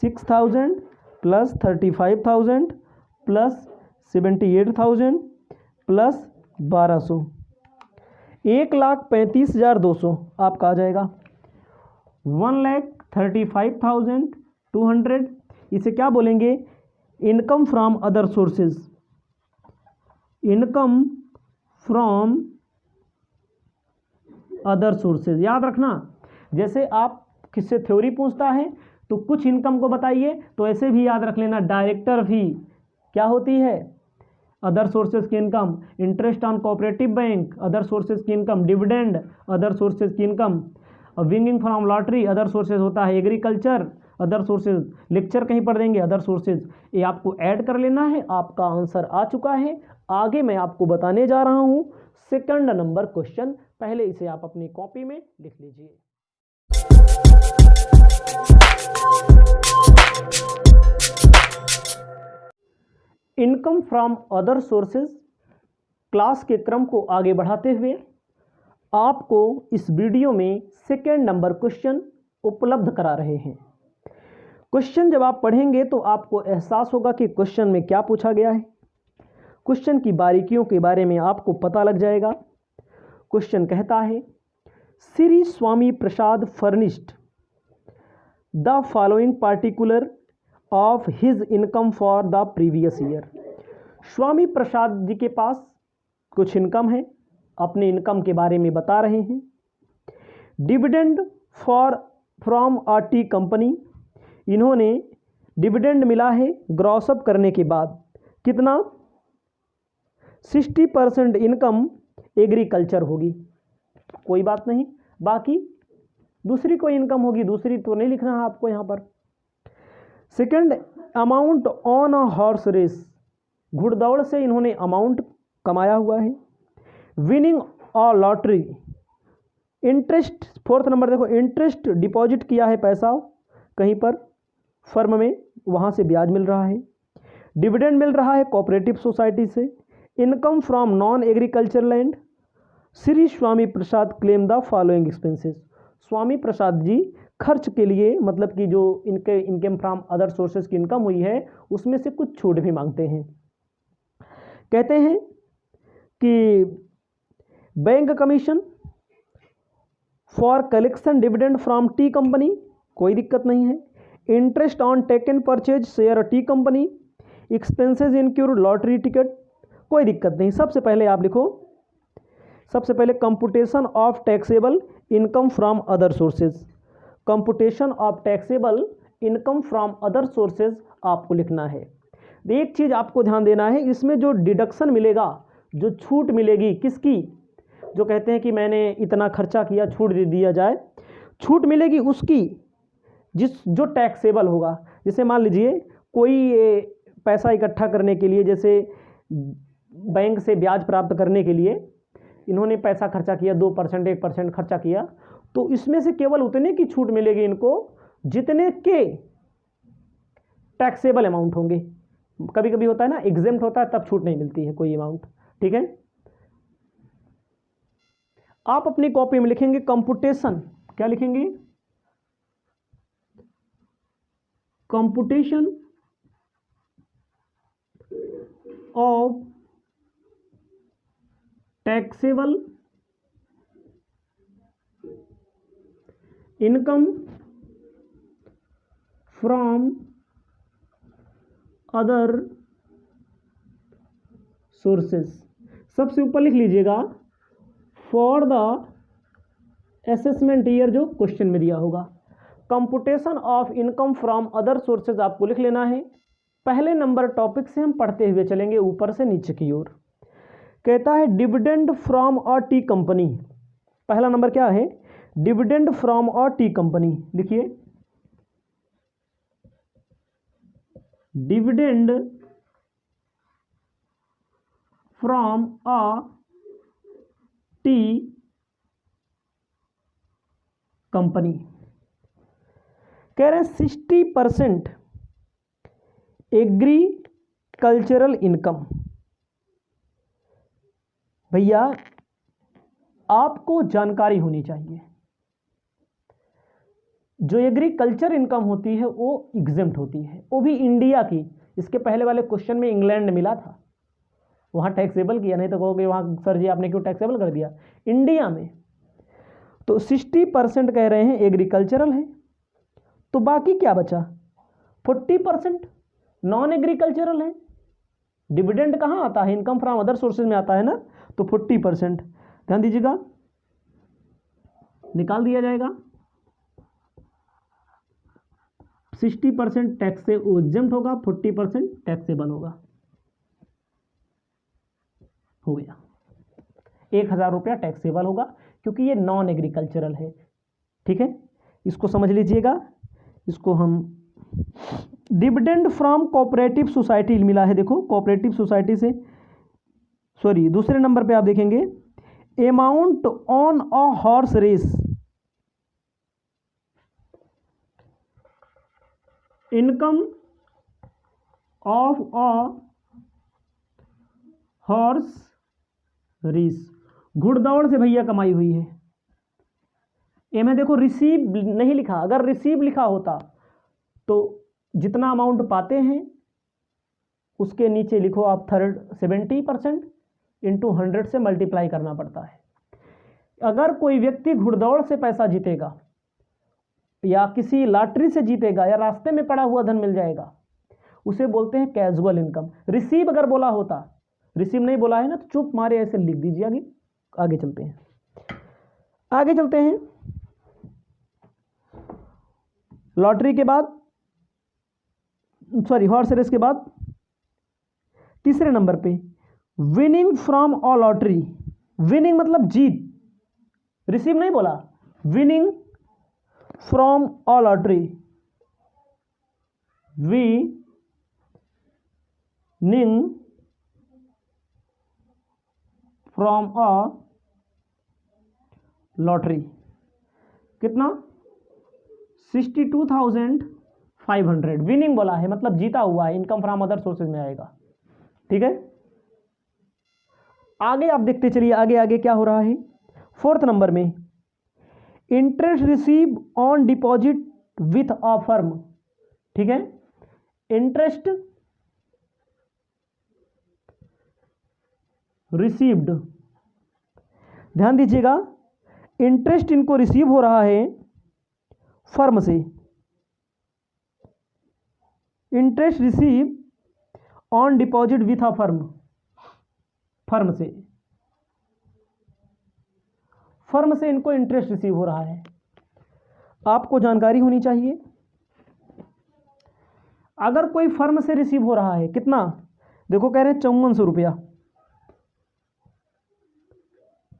6,000 plus 35,000 plus 78,000 plus 1200, 1,35,200 आपका आ जाएगा। 1,35,200, इसे क्या बोलेंगे? Income from other sources. Income from other sources, याद रखना, जैसे आप किससे थ्योरी पूछता है तो कुछ इनकम को बताइए, तो ऐसे भी याद रख लेना डायरेक्टर फी क्या होती है? अदर सोर्सेज की income. Interest on cooperative bank, other sources की इनकम। डिविडेंड, अदर सोर्सेज की income. Winning from lottery, other sources होता है एग्रीकल्चर, अदर सोर्सेज। लेक्चर कहीं पर देंगे, अदर सोर्सेज। ये आपको ऐड कर लेना है, आपका आंसर आ चुका है। आगे मैं आपको बताने जा रहा हूं सेकंड नंबर क्वेश्चन, पहले इसे आप अपनी कॉपी में लिख लीजिए। Income from other sources class के क्रम को आगे बढ़ाते हुए आपको इस वीडियो में सेकंड नंबर क्वेश्चन उपलब्ध करा रहे हैं। क्वेश्चन जब आप पढ़ेंगे तो आपको एहसास होगा कि क्वेश्चन में क्या पूछा गया है, क्वेश्चन की बारीकियों के बारे में आपको पता लग जाएगा। क्वेश्चन कहता है, Shri Swami Prasad furnished the following particular of his income for the previous year. Swami Prasad ji के पास कुछ इनकम है, अपने इनकम के बारे में बता रहे हैं। Dividend from a tea company, इन्होंने डिविडेंड मिला है ग्रॉसअप करने के बाद, कितना? 60% इनकम एग्रीकल्चर होगी, कोई बात नहीं, बाकी दूसरी कोई इनकम होगी, दूसरी तो नहीं लिखना है आपको यहाँ पर। Second, amount on a horse race, घुड़दौड़ से इन्होंने अमाउंट कमाया हुआ है। Winning a lottery, interest, fourth number देखो, इंटरेस्ट डिपॉजिट किया है पैसा कहीं पर फर्म में, वहाँ से ब्याज मिल रहा है। डिविडेंड मिल रहा है कोऑपरेटिव सोसाइटी से। Income from non agriculture land. Shri Swami Prasad claim the following expenses, Swami Prasad ji खर्च के लिए, मतलब कि जो इनके इनकम फ्रॉम अदर सोर्सेज की इनकम हुई है उसमें से कुछ छूट भी मांगते हैं। कहते हैं कि bank commission for collection dividend from tea company, कोई दिक्कत नहीं है। Interest on taken purchase share tea company, expenses incur lottery ticket, कोई दिक्कत नहीं। सबसे पहले आप लिखो, सबसे पहले computation of taxable income from other sources, computation of taxable income from other sources आपको लिखना है। एक चीज़ आपको ध्यान देना है, इसमें जो डिडक्शन मिलेगा, जो छूट मिलेगी किसकी, जो कहते हैं कि मैंने इतना खर्चा किया छूट दे दिया जाए, छूट मिलेगी उसकी जो टैक्सेबल होगा। जैसे मान लीजिए कोई पैसा इकट्ठा करने के लिए, जैसे बैंक से ब्याज प्राप्त करने के लिए इन्होंने पैसा खर्चा किया, 2% 1% खर्चा किया, तो इसमें से केवल उतने की छूट मिलेगी इनको जितने के टैक्सेबल अमाउंट होंगे। कभी कभी होता है ना एग्जेम्प्ट होता है, तब छूट नहीं मिलती है कोई अमाउंट। ठीक है, आप अपनी कॉपी में लिखेंगे कंपुटेशन, क्या लिखेंगे, computation of taxable income from other sources. सबसे ऊपर लिख लीजिएगा फॉर द असेसमेंट ईयर, जो क्वेश्चन में दिया होगा। Computation of income from other sources आपको लिख लेना है। पहले नंबर टॉपिक से हम पढ़ते हुए चलेंगे ऊपर से नीचे की ओर। कहता है dividend from a tea company. पहला नंबर क्या है, dividend from a tea company. लिखिए dividend from a tea company. कह रहे हैं 60% एग्रीकल्चरल इनकम। भैया आपको जानकारी होनी चाहिए, जो एग्रीकल्चर इनकम होती है वो एग्जेम्प्ट होती है, वो भी इंडिया की। इसके पहले वाले क्वेश्चन में इंग्लैंड मिला था, वहां टैक्सेबल किया, नहीं तो कहोगे वहां सर जी आपने क्यों टैक्सेबल कर दिया। इंडिया में तो 60% कह रहे हैं एग्रीकल्चरल है, तो बाकी क्या बचा, 40% नॉन एग्रीकल्चरल है। डिविडेंड कहाँ आता है, इनकम फ्रॉम अदर सोर्सेज में आता है ना, तो 40% ध्यान दीजिएगा निकाल दिया जाएगा। 60% टैक्स से एग्जेम्प्ट होगा, 40% टैक्सेबल होगा। हो गया, 1000 रुपया टैक्सेबल होगा क्योंकि ये नॉन एग्रीकल्चरल है। ठीक है, इसको समझ लीजिएगा। इसको हम डिविडेंड फ्रॉम कोऑपरेटिव सोसाइटी मिला है, देखो कोऑपरेटिव सोसाइटी से, सॉरी दूसरे नंबर पे आप देखेंगे amount on a horse race, income of a horse race, घुड़दौड़ से भैया कमाई हुई है। ये में देखो रिसीव नहीं लिखा, अगर रिसीव लिखा होता तो जितना अमाउंट पाते हैं उसके नीचे लिखो आप 70% इंटू 100 से मल्टीप्लाई करना पड़ता है। अगर कोई व्यक्ति घुड़दौड़ से पैसा जीतेगा या किसी लॉटरी से जीतेगा या रास्ते में पड़ा हुआ धन मिल जाएगा, उसे बोलते हैं कैजुअल इनकम। रिसीव अगर बोला होता, रिसीव नहीं बोला है ना, तो चुप मारे ऐसे लिख दीजिए। आगे चलते हैं, आगे चलते हैं। लॉटरी के बाद, सॉरी हॉर्स रेस के बाद तीसरे नंबर पे winning from a lottery. Winning मतलब जीत, रिसीव नहीं बोला, winning from a lottery, winning from a lottery. कितना, 62,500 विनिंग बोला है, मतलब जीता हुआ है, इनकम फ्रॉम अदर सोर्सेज में आएगा। ठीक है, आगे आप देखते चलिए, आगे आगे क्या हो रहा है। फोर्थ नंबर में interest receive on deposit with a firm. ठीक है, इंटरेस्ट रिसीव्ड, ध्यान दीजिएगा, इंटरेस्ट इनको रिसीव हो रहा है फर्म से, interest receive on deposit with a firm, firm से इनको इंटरेस्ट रिसीव हो रहा है। आपको जानकारी होनी चाहिए, अगर कोई फर्म से रिसीव हो रहा है कितना, देखो कह रहे हैं 5400 रुपया,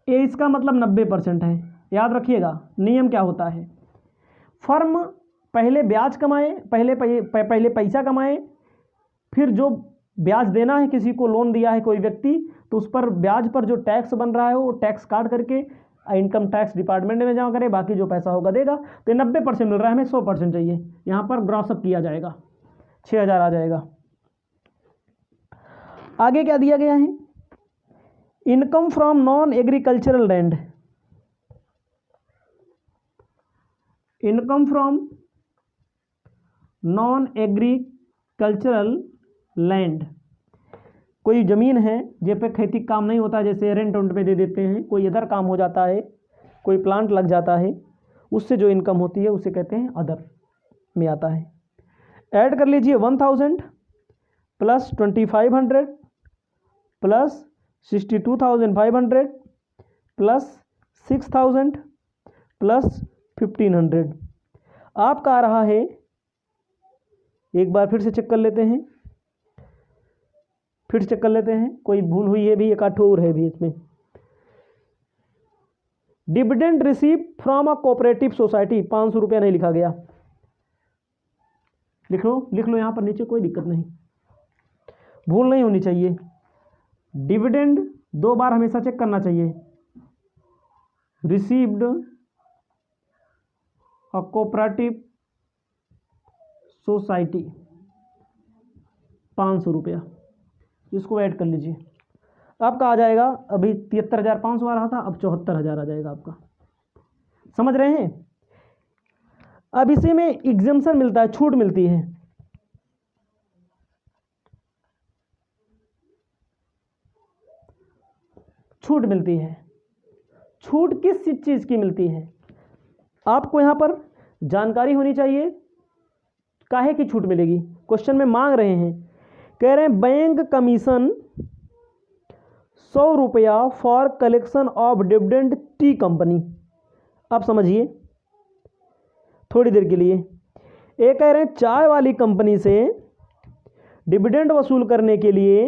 ये इसका मतलब 90% है। याद रखिएगा नियम क्या होता है, फर्म पहले ब्याज कमाए, पहले पैसा कमाए, फिर जो ब्याज देना है, किसी को लोन दिया है कोई व्यक्ति, तो उस पर ब्याज पर जो टैक्स बन रहा है वो टैक्स काट करके इनकम टैक्स डिपार्टमेंट में जमा करे, बाकी जो पैसा होगा देगा। तो 90% मिल रहा है, हमें 100% चाहिए। यहाँ पर ग्रॉसअप किया जाएगा, 6000 आ जाएगा। आगे क्या दिया गया है, income from non agricultural land, income from non agricultural land, कोई ज़मीन है जिस पे खेती काम नहीं होता, जैसे रेंट उंट पे दे देते हैं, कोई इधर काम हो जाता है, कोई प्लांट लग जाता है, उससे जो इनकम होती है उसे कहते हैं अदर में आता है। ऐड कर लीजिए 1000 प्लस 2500 प्लस 62,500 प्लस 6000 प्लस 1500, आपका आ रहा है, एक बार फिर से चेक कर लेते हैं, कोई भूल हुई है भी, एक आठ और है भी इसमें। Dividend receive from a cooperative society, 500 रुपया नहीं लिखा गया, लिख लो यहाँ पर नीचे, कोई दिक्कत नहीं, भूल नहीं होनी चाहिए। डिविडेंड 2 बार हमेशा चेक करना चाहिए, रिसीव्ड अ कोऑपरेटिव सोसाइटी 500 रुपया, इसको ऐड कर लीजिए, आपका आ जाएगा, अभी 73,500 आ रहा था, अब 74,000 आ जाएगा आपका। समझ रहे हैं? अब इसी में एग्जम्पशन मिलता है, छूट मिलती है, छूट मिलती है। छूट किस चीज़ की मिलती है, आपको यहाँ पर जानकारी होनी चाहिए, काहे की छूट मिलेगी। क्वेश्चन में मांग रहे हैं, कह रहे हैं बैंक कमीशन 100 रुपया for collection of dividend T company. आप समझिए थोड़ी देर के लिए, ये कह रहे हैं चाय वाली कंपनी से डिविडेंड वसूल करने के लिए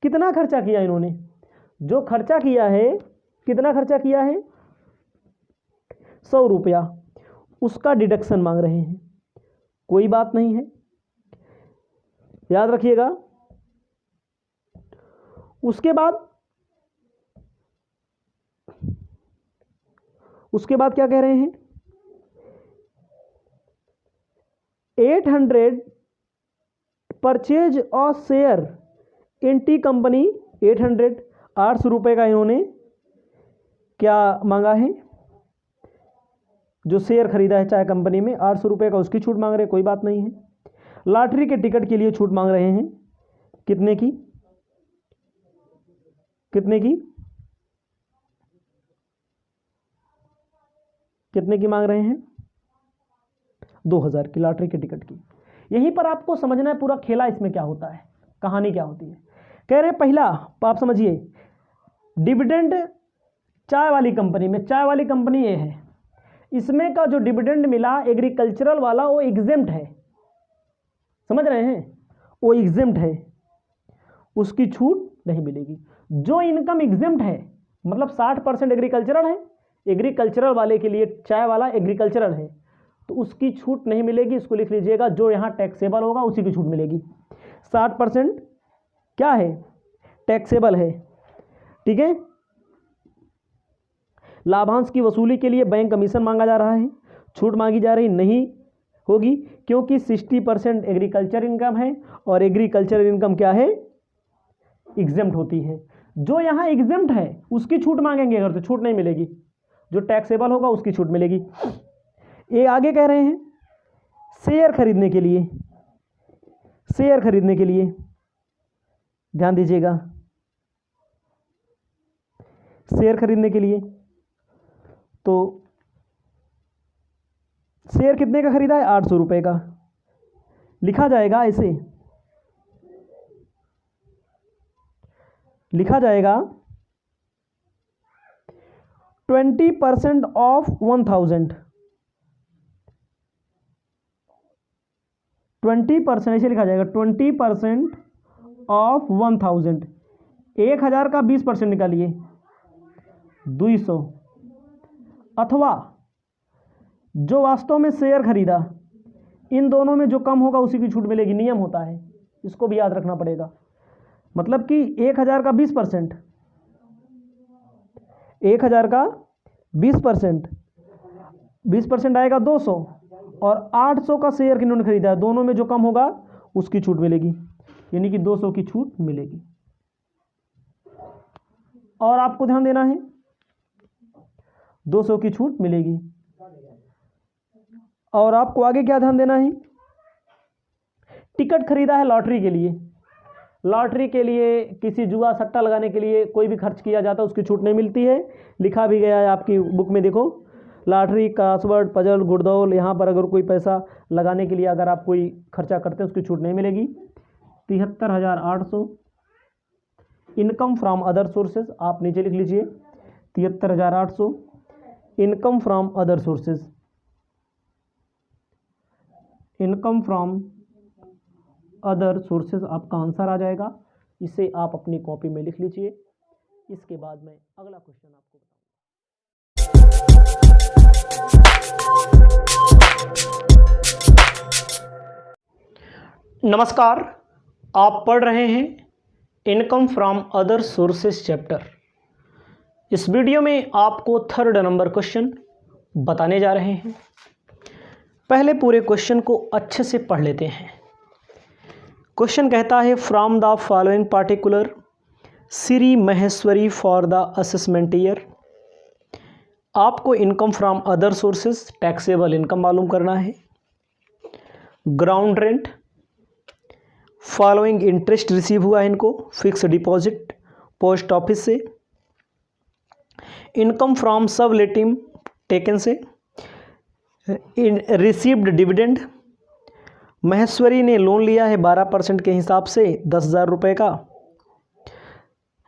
कितना खर्चा किया इन्होंने, जो खर्चा किया है, कितना खर्चा किया है 100 रुपया, उसका डिडक्शन मांग रहे हैं। कोई बात नहीं है, याद रखिएगा। उसके बाद क्या कह रहे हैं, 800 purchase of share in T company, 800 रुपये का इन्होंने क्या मांगा है, जो शेयर खरीदा है चाय कंपनी में 800 रुपये का, उसकी छूट मांग रहे हैं, कोई बात नहीं है। लॉटरी के टिकट के लिए छूट मांग रहे हैं, कितने की, मांग रहे हैं 2000 की लॉटरी के टिकट की। यहीं पर आपको समझना है पूरा खेला इसमें क्या होता है, कहानी क्या होती है। कह रहे हैं पहला आप समझिए, डिविडेंड चाय वाली कंपनी में, चाय वाली कंपनी ये है, इसमें का जो डिविडेंड मिला एग्रीकल्चरल वाला वो एग्जेम्प्ट है, समझ रहे हैं, वो एग्जेम्प्ट है, उसकी छूट नहीं मिलेगी। जो इनकम एग्जेम्प्ट है मतलब 60% एग्रीकल्चरल है, एग्रीकल्चरल वाले के लिए चाय वाला एग्रीकल्चरल है, तो उसकी छूट नहीं मिलेगी। इसको लिख लीजिएगा, जो यहाँ टैक्सेबल होगा उसी की छूट मिलेगी। 60% क्या है, टैक्सेबल है, ठीक है। लाभांश की वसूली के लिए बैंक कमीशन मांगा जा रहा है, छूट मांगी जा रही नहीं होगी, क्योंकि 60% एग्रीकल्चर इनकम है और एग्रीकल्चर इनकम क्या है, एग्जेम्प्ट होती है। जो यहाँ एग्जेम्प्ट है उसकी छूट मांगेंगे अगर, तो छूट नहीं मिलेगी, जो टैक्सेबल होगा उसकी छूट मिलेगी। ये आगे कह रहे हैं शेयर खरीदने के लिए, शेयर खरीदने के लिए ध्यान दीजिएगा, शेयर खरीदने के लिए। तो शेयर कितने का खरीदा है? 800 रुपये का। लिखा जाएगा ऐसे, लिखा जाएगा 20% ऑफ 1000, 20% ऐसे लिखा जाएगा 20% ऑफ 1000। 1000 का 20% निकालिए 200, अथवा जो वास्तव में शेयर खरीदा, इन दोनों में जो कम होगा उसी की छूट मिलेगी। नियम होता है, इसको भी याद रखना पड़ेगा। मतलब कि 1000 का 20%, 1000 का 20%, 20% आएगा 200, और 800 का शेयर किन्होंने खरीदा है, दोनों में जो कम होगा उसकी छूट मिलेगी, यानी कि 200 की छूट मिलेगी। और आपको ध्यान देना है 200 की छूट मिलेगी। और आपको आगे क्या ध्यान देना है? टिकट खरीदा है लॉटरी के लिए, लॉटरी के लिए किसी जुआ सट्टा लगाने के लिए कोई भी खर्च किया जाता है, उसकी छूट नहीं मिलती है। लिखा भी गया है आपकी बुक में, देखो, लॉटरी, क्रॉसवर्ड, पजल, गुड़दौल, यहाँ पर अगर कोई पैसा लगाने के लिए अगर आप कोई खर्चा करते हैं उसकी छूट नहीं मिलेगी। 73,800 इनकम फ्रॉम अदर सोर्सेज, आप नीचे लिख लीजिए 73,800 income from other sources, income from other sources आपका आंसर आ जाएगा। इसे आप अपनी कॉपी में लिख लीजिए। इसके बाद मैं अगला क्वेश्चन आपको बताऊंगा। नमस्कार, आप पढ़ रहे हैं income from other sources chapter. इस वीडियो में आपको 3rd नंबर क्वेश्चन बताने जा रहे हैं। पहले पूरे क्वेश्चन को अच्छे से पढ़ लेते हैं। क्वेश्चन कहता है, from the following particular Shri Maheshwari for the assessment year. आपको income from other sources taxable income मालूम करना है। Ground rent, following interest receive हुआ है इनको, फिक्स डिपॉजिट पोस्ट ऑफिस से। इनकम फ्रॉम सबलेटिव टेकन से, रिसीव्ड डिविडेंड, महेश्वरी ने लोन लिया है 12% के हिसाब से 10,000 रुपये का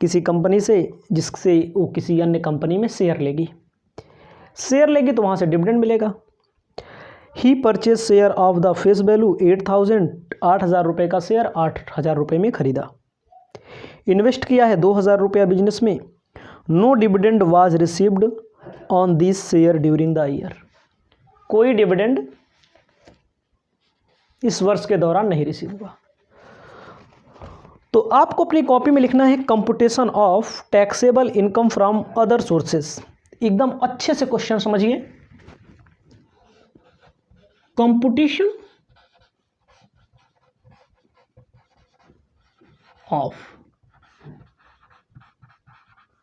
किसी कंपनी से, जिससे वो किसी अन्य कंपनी में शेयर लेगी। शेयर लेगी तो वहाँ से डिविडेंड मिलेगा। He purchase share of the face value 8,000, 8,000 रुपये का शेयर 8,000 रुपये में खरीदा। इन्वेस्ट किया है 2,000 रुपया बिजनेस में। No dividend was received on this share during the year. कोई डिविडेंड इस वर्ष के दौरान नहीं रिसीव हुआ। तो आपको अपनी कॉपी में लिखना है computation of taxable income from other sources. एकदम अच्छे से क्वेश्चन समझिए। Computation of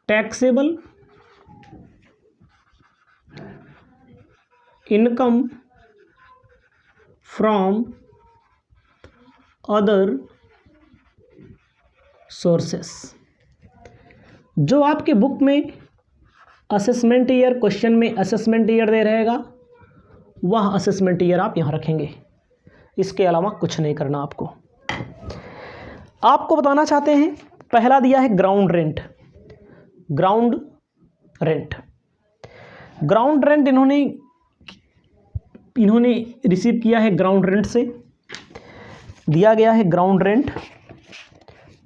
taxable income from other sources. जो आपके बुक में असेसमेंट ईयर, क्वेश्चन में असेसमेंट ईयर दे रहेगा, वह असेसमेंट ईयर आप यहाँ रखेंगे। इसके अलावा कुछ नहीं करना आपको। आपको बताना चाहते हैं, पहला दिया है ground rent. Ground rent, ground rent इन्होंने रिसीव किया है ग्राउंड रेंट से। दिया गया है ग्राउंड रेंट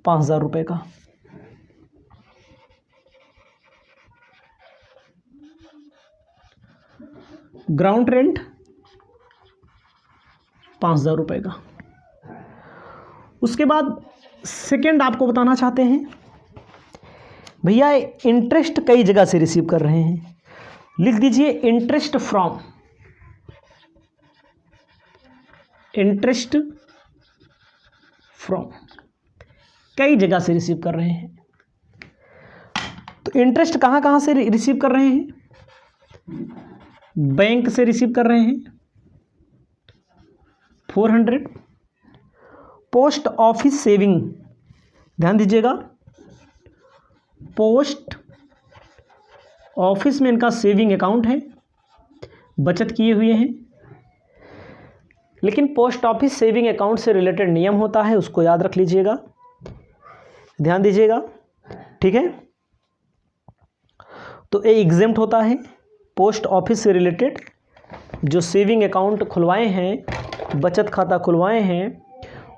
5,000 रुपये का। ग्राउंड रेंट 5,000 रुपये का। उसके बाद सेकंड आपको बताना चाहते हैं, भैया इंटरेस्ट कई जगह से रिसीव कर रहे हैं। लिख दीजिए इंटरेस्ट फ्रॉम, इंटरेस्ट फ्रॉम कई जगह से रिसीव कर रहे हैं। तो इंटरेस्ट कहाँ कहाँ से रिसीव कर रहे हैं? बैंक से रिसीव कर रहे हैं 400। पोस्ट ऑफिस सेविंग, ध्यान दीजिएगा, पोस्ट ऑफिस में इनका सेविंग अकाउंट है, बचत किए हुए हैं, लेकिन पोस्ट ऑफिस सेविंग अकाउंट से रिलेटेड नियम होता है, उसको याद रख लीजिएगा, ध्यान दीजिएगा, ठीक है। तो ये एग्जेम्प्ट होता है, पोस्ट ऑफिस से रिलेटेड जो सेविंग अकाउंट खुलवाए हैं, बचत खाता खुलवाए हैं,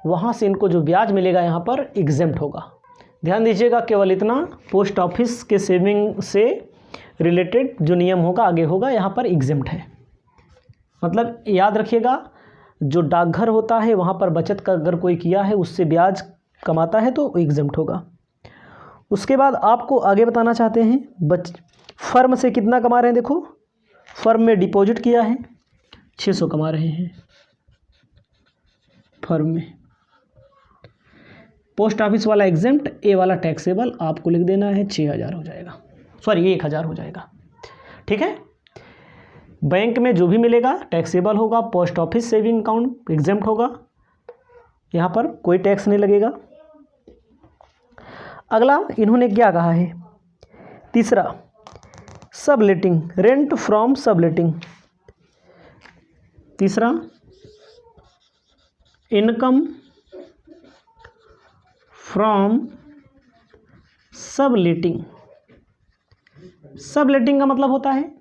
वहाँ से इनको जो ब्याज मिलेगा यहाँ पर एग्जेम्प्ट होगा। ध्यान दीजिएगा, केवल इतना, पोस्ट ऑफिस के सेविंग से रिलेटेड जो नियम होगा आगे होगा, यहाँ पर एग्जेम्प्ट है। मतलब याद रखिएगा, जो डाकघर होता है वहाँ पर बचत का अगर कोई किया है, उससे ब्याज कमाता है तो एग्जेम्प्ट होगा। उसके बाद आपको आगे बताना चाहते हैं, फर्म से कितना कमा रहे हैं। देखो, फर्म में डिपॉजिट किया है, 600 कमा रहे हैं फर्म में। पोस्ट ऑफिस वाला एग्जेम्प्ट, ए वाला टैक्सेबल, आपको लिख देना है 6000 हो जाएगा, सॉरी 1000 हो जाएगा, ठीक है। बैंक में जो भी मिलेगा टैक्सेबल होगा, post office saving account exempt होगा, यहाँ पर कोई टैक्स नहीं लगेगा। अगला इन्होंने क्या कहा है, तीसरा, सबलेटिंग, रेंट फ्रॉम सबलेटिंग। तीसरा, इनकम फ्रॉम सबलेटिंग। सबलेटिंग का मतलब होता है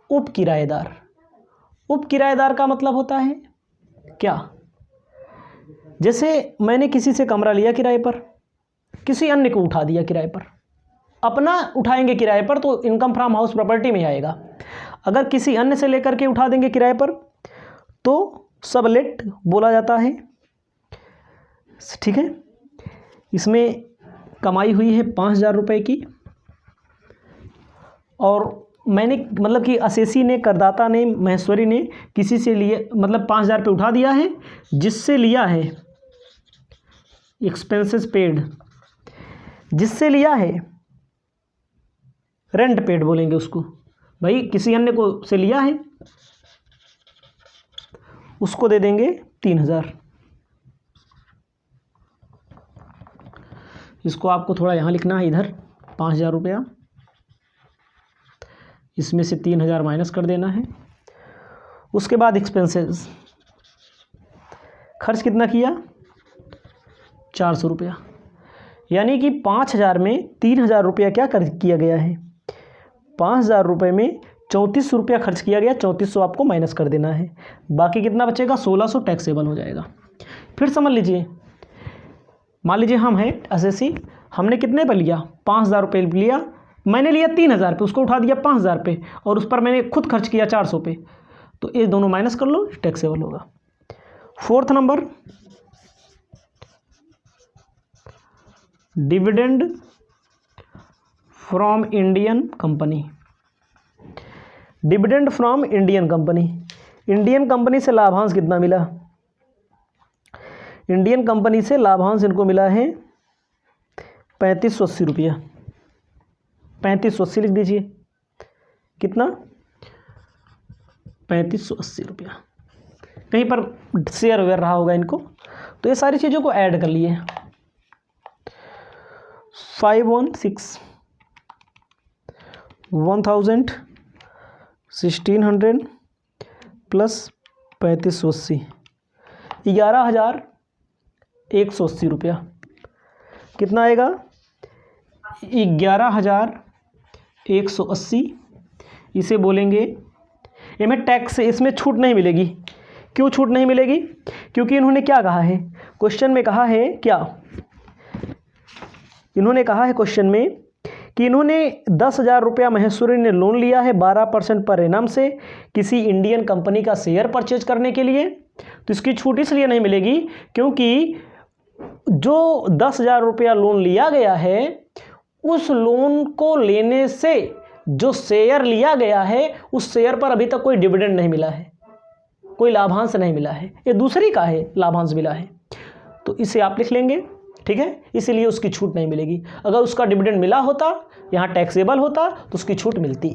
उप किराएदार। उप किराएदार का मतलब होता है क्या, जैसे मैंने किसी से कमरा लिया किराए पर, किसी अन्य को उठा दिया किराए पर, अपना उठाएंगे किराए पर तो इनकम फ्रॉम हाउस प्रॉपर्टी में आएगा। अगर किसी अन्य से लेकर के उठा देंगे किराए पर तो सबलेट बोला जाता है, ठीक है। इसमें कमाई हुई है 5000 रुपये की, और मैंने मतलब कि असेसी ने, करदाता ने, महेश्वरी ने किसी से लिए, मतलब 5000 रुपये उठा दिया है, जिससे लिया है एक्सपेंसेस पेड, जिससे लिया है रेंट पेड बोलेंगे उसको, भाई किसी अन्य को से लिया है उसको दे देंगे 3000। इसको आपको थोड़ा यहाँ लिखना है, इधर 5000 रुपया, इसमें से 3000 माइनस कर देना है। उसके बाद एक्सपेंसेस, खर्च कितना किया, 400 रुपया, यानी कि 5000 में 3000 रुपया क्या कर किया गया है, 5000 रुपये में 3400 रुपया खर्च किया गया, 3400 आपको माइनस कर देना है, बाकी कितना बचेगा, 1600 टैक्सेबल हो जाएगा। फिर समझ लीजिए, मान लीजिए हम हैं असेसी, हमने कितने पे लिया, 5000 रुपये लिया, मैंने लिया 3000 पे, उसको उठा दिया 5000 पे, और उस पर मैंने खुद खर्च किया 400 पे, तो ये दोनों माइनस कर लो, टैक्सेबल होगा। Fourth number, dividend from Indian company. Dividend from Indian company, Indian company से लाभांश कितना मिला, इंडियन कंपनी से लाभांश इनको मिला है 3580 रुपया, 3580 लिख दीजिए, कितना, 3580 रुपया। कहीं पर शेयर वेयर रहा होगा इनको, तो ये सारी चीज़ों को ऐड कर लिए, 516 1000 1600 प्लस 3580 11180 रुपया, कितना आएगा, 11180। इसे बोलेंगे, इनमें टैक्स, इसमें छूट नहीं मिलेगी। क्यों छूट नहीं मिलेगी, क्योंकि इन्होंने क्या कहा है, क्वेश्चन में कहा है क्या, इन्होंने कहा है क्वेश्चन में कि इन्होंने 10,000 रुपया महेश्वरी ने लोन लिया है 12% पर एनम से किसी इंडियन कंपनी का शेयर परचेज करने के लिए। तो इसकी छूट इसलिए नहीं मिलेगी क्योंकि जो 10,000 रुपया लोन लिया गया है उस लोन को लेने से जो शेयर लिया गया है उस शेयर पर अभी तक कोई डिविडेंड नहीं मिला है, कोई लाभांश नहीं मिला है, ये दूसरी का है लाभांश मिला है। तो इसे आप लिख लेंगे, ठीक है, इसीलिए उसकी छूट नहीं मिलेगी। अगर उसका डिविडेंड मिला होता, यहाँ टैक्सेबल होता, तो उसकी छूट मिलती।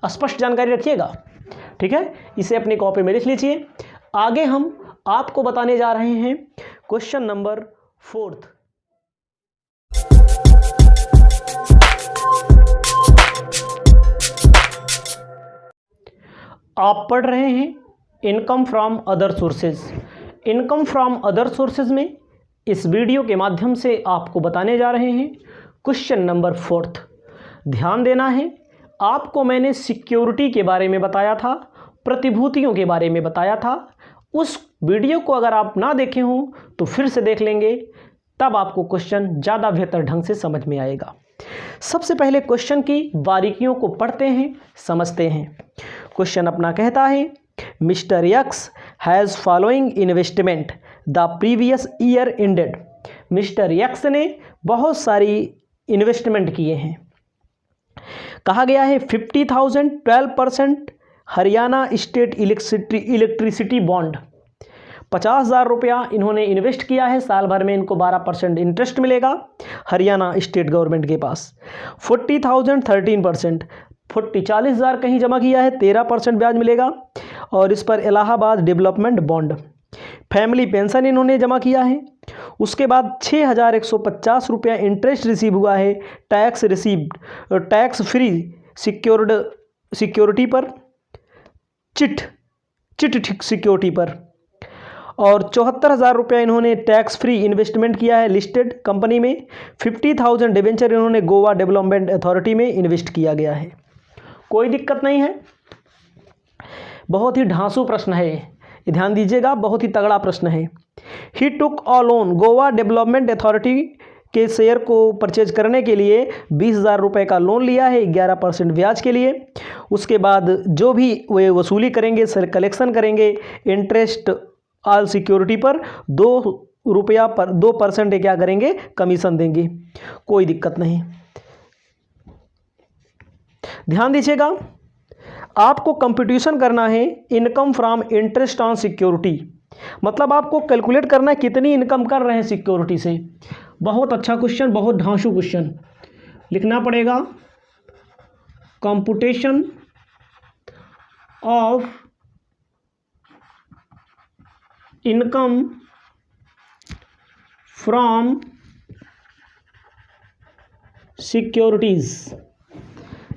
स्पष्ट जानकारी रखिएगा, ठीक है, इसे अपनी कॉपी में लिख लीजिए। आगे हम आपको बताने जा रहे हैं क्वेश्चन नंबर 4। आप पढ़ रहे हैं income from other sources. Income from other sources में इस वीडियो के माध्यम से आपको बताने जा रहे हैं क्वेश्चन नंबर 4। ध्यान देना है, आपको मैंने सिक्योरिटी के बारे में बताया था, प्रतिभूतियों के बारे में बताया था। उस वीडियो को अगर आप ना देखे हों तो फिर से देख लेंगे, तब आपको क्वेश्चन ज़्यादा बेहतर ढंग से समझ में आएगा। सबसे पहले क्वेश्चन की बारीकियों को पढ़ते हैं, समझते हैं। क्वेश्चन अपना कहता है, mister x has following investment the previous year ended. Mister x ने बहुत सारी इन्वेस्टमेंट किए हैं। कहा गया है 50,000 12% हरियाणा स्टेट इलेक्ट्रिसिटी बॉन्ड। 50,000 रुपया इन्होंने इन्वेस्ट किया है, साल भर में इनको 12% इंटरेस्ट मिलेगा हरियाणा स्टेट गवर्नमेंट के पास। 40,000 13%, 40,000 कहीं जमा किया है, 13% ब्याज मिलेगा। और इस पर Allahabad development bond. Family pension इन्होंने जमा किया है। उसके बाद 6,150 रुपया इंटरेस्ट रिसीव हुआ है tax received, tax free secured security पर, चिट सिक्योरिटी पर। और 74,000 रुपया इन्होंने टैक्स फ्री इन्वेस्टमेंट किया है लिस्टेड कंपनी में। 50,000 डिवेंचर इन्होंने गोवा डेवलपमेंट अथॉरिटी में इन्वेस्ट किया गया है। कोई दिक्कत नहीं है। बहुत ही ढांसू प्रश्न है, ये ध्यान दीजिएगा, बहुत ही तगड़ा प्रश्न है। ही टुक अ लोन, गोवा डेवलपमेंट अथॉरिटी के शेयर को परचेज करने के लिए 20,000 रुपये का लोन लिया है 11% ब्याज के लिए। उसके बाद जो भी वे वसूली करेंगे, कलेक्शन करेंगे इंटरेस्ट ऑल सिक्योरिटी पर 2% क्या करेंगे, कमीशन देंगे। कोई दिक्कत नहीं। ध्यान दीजिएगा, आपको कंप्यूटेशन करना है income from interest on security, मतलब आपको कैलकुलेट करना है कितनी इनकम कर रहे हैं सिक्योरिटी से। बहुत अच्छा क्वेश्चन, बहुत ढांसू क्वेश्चन। लिखना पड़ेगा computation of income from securities.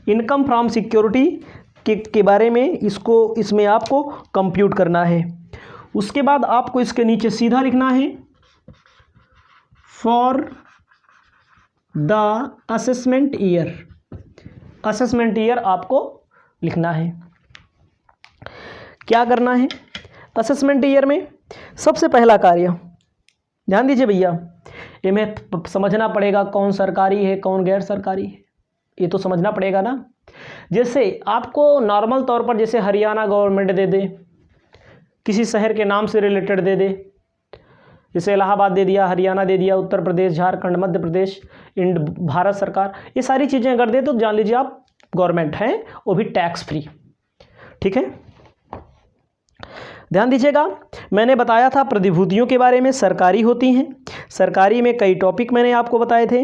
Income from security के बारे में इसमें आपको कंप्यूट करना है। उसके बाद आपको इसके नीचे सीधा लिखना है for the assessment year. Assessment year आपको लिखना है। क्या करना है असेसमेंट ईयर में? सबसे पहला कार्य ध्यान दीजिए भैया, ये में समझना पड़ेगा कौन सरकारी है कौन गैर सरकारी है, ये तो समझना पड़ेगा ना। जैसे आपको नॉर्मल तौर पर जैसे हरियाणा गवर्नमेंट दे दे, किसी शहर के नाम से रिलेटेड दे दे, जैसे इलाहाबाद दे दिया, हरियाणा दे दिया, उत्तर प्रदेश, झारखंड, मध्य प्रदेश, भारत सरकार, ये सारी चीज़ें अगर दे तो जान लीजिए आप गवर्नमेंट हैं, वो भी टैक्स फ्री। ठीक है, ध्यान दीजिएगा। मैंने बताया था प्रतिभूतियों के बारे में, सरकारी होती हैं। सरकारी में कई टॉपिक मैंने आपको बताए थे।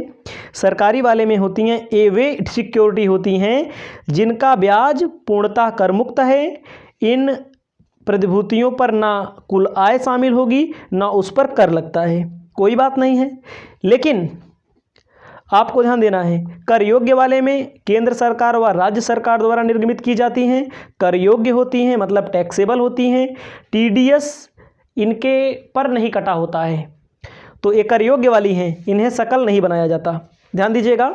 सरकारी वाले में होती हैं ए वे सिक्योरिटी होती हैं जिनका ब्याज पूर्णतः कर मुक्त है। इन प्रतिभूतियों पर ना कुल आय शामिल होगी ना उस पर कर लगता है, कोई बात नहीं है। लेकिन आपको ध्यान देना है, कर योग्य वाले में केंद्र सरकार व राज्य सरकार द्वारा निर्गमित की जाती हैं, कर योग्य होती हैं मतलब टैक्सेबल होती हैं। टीडीएस इनके पर नहीं कटा होता है, तो ये कर योग्य वाली हैं, इन्हें शकल नहीं बनाया जाता। ध्यान दीजिएगा,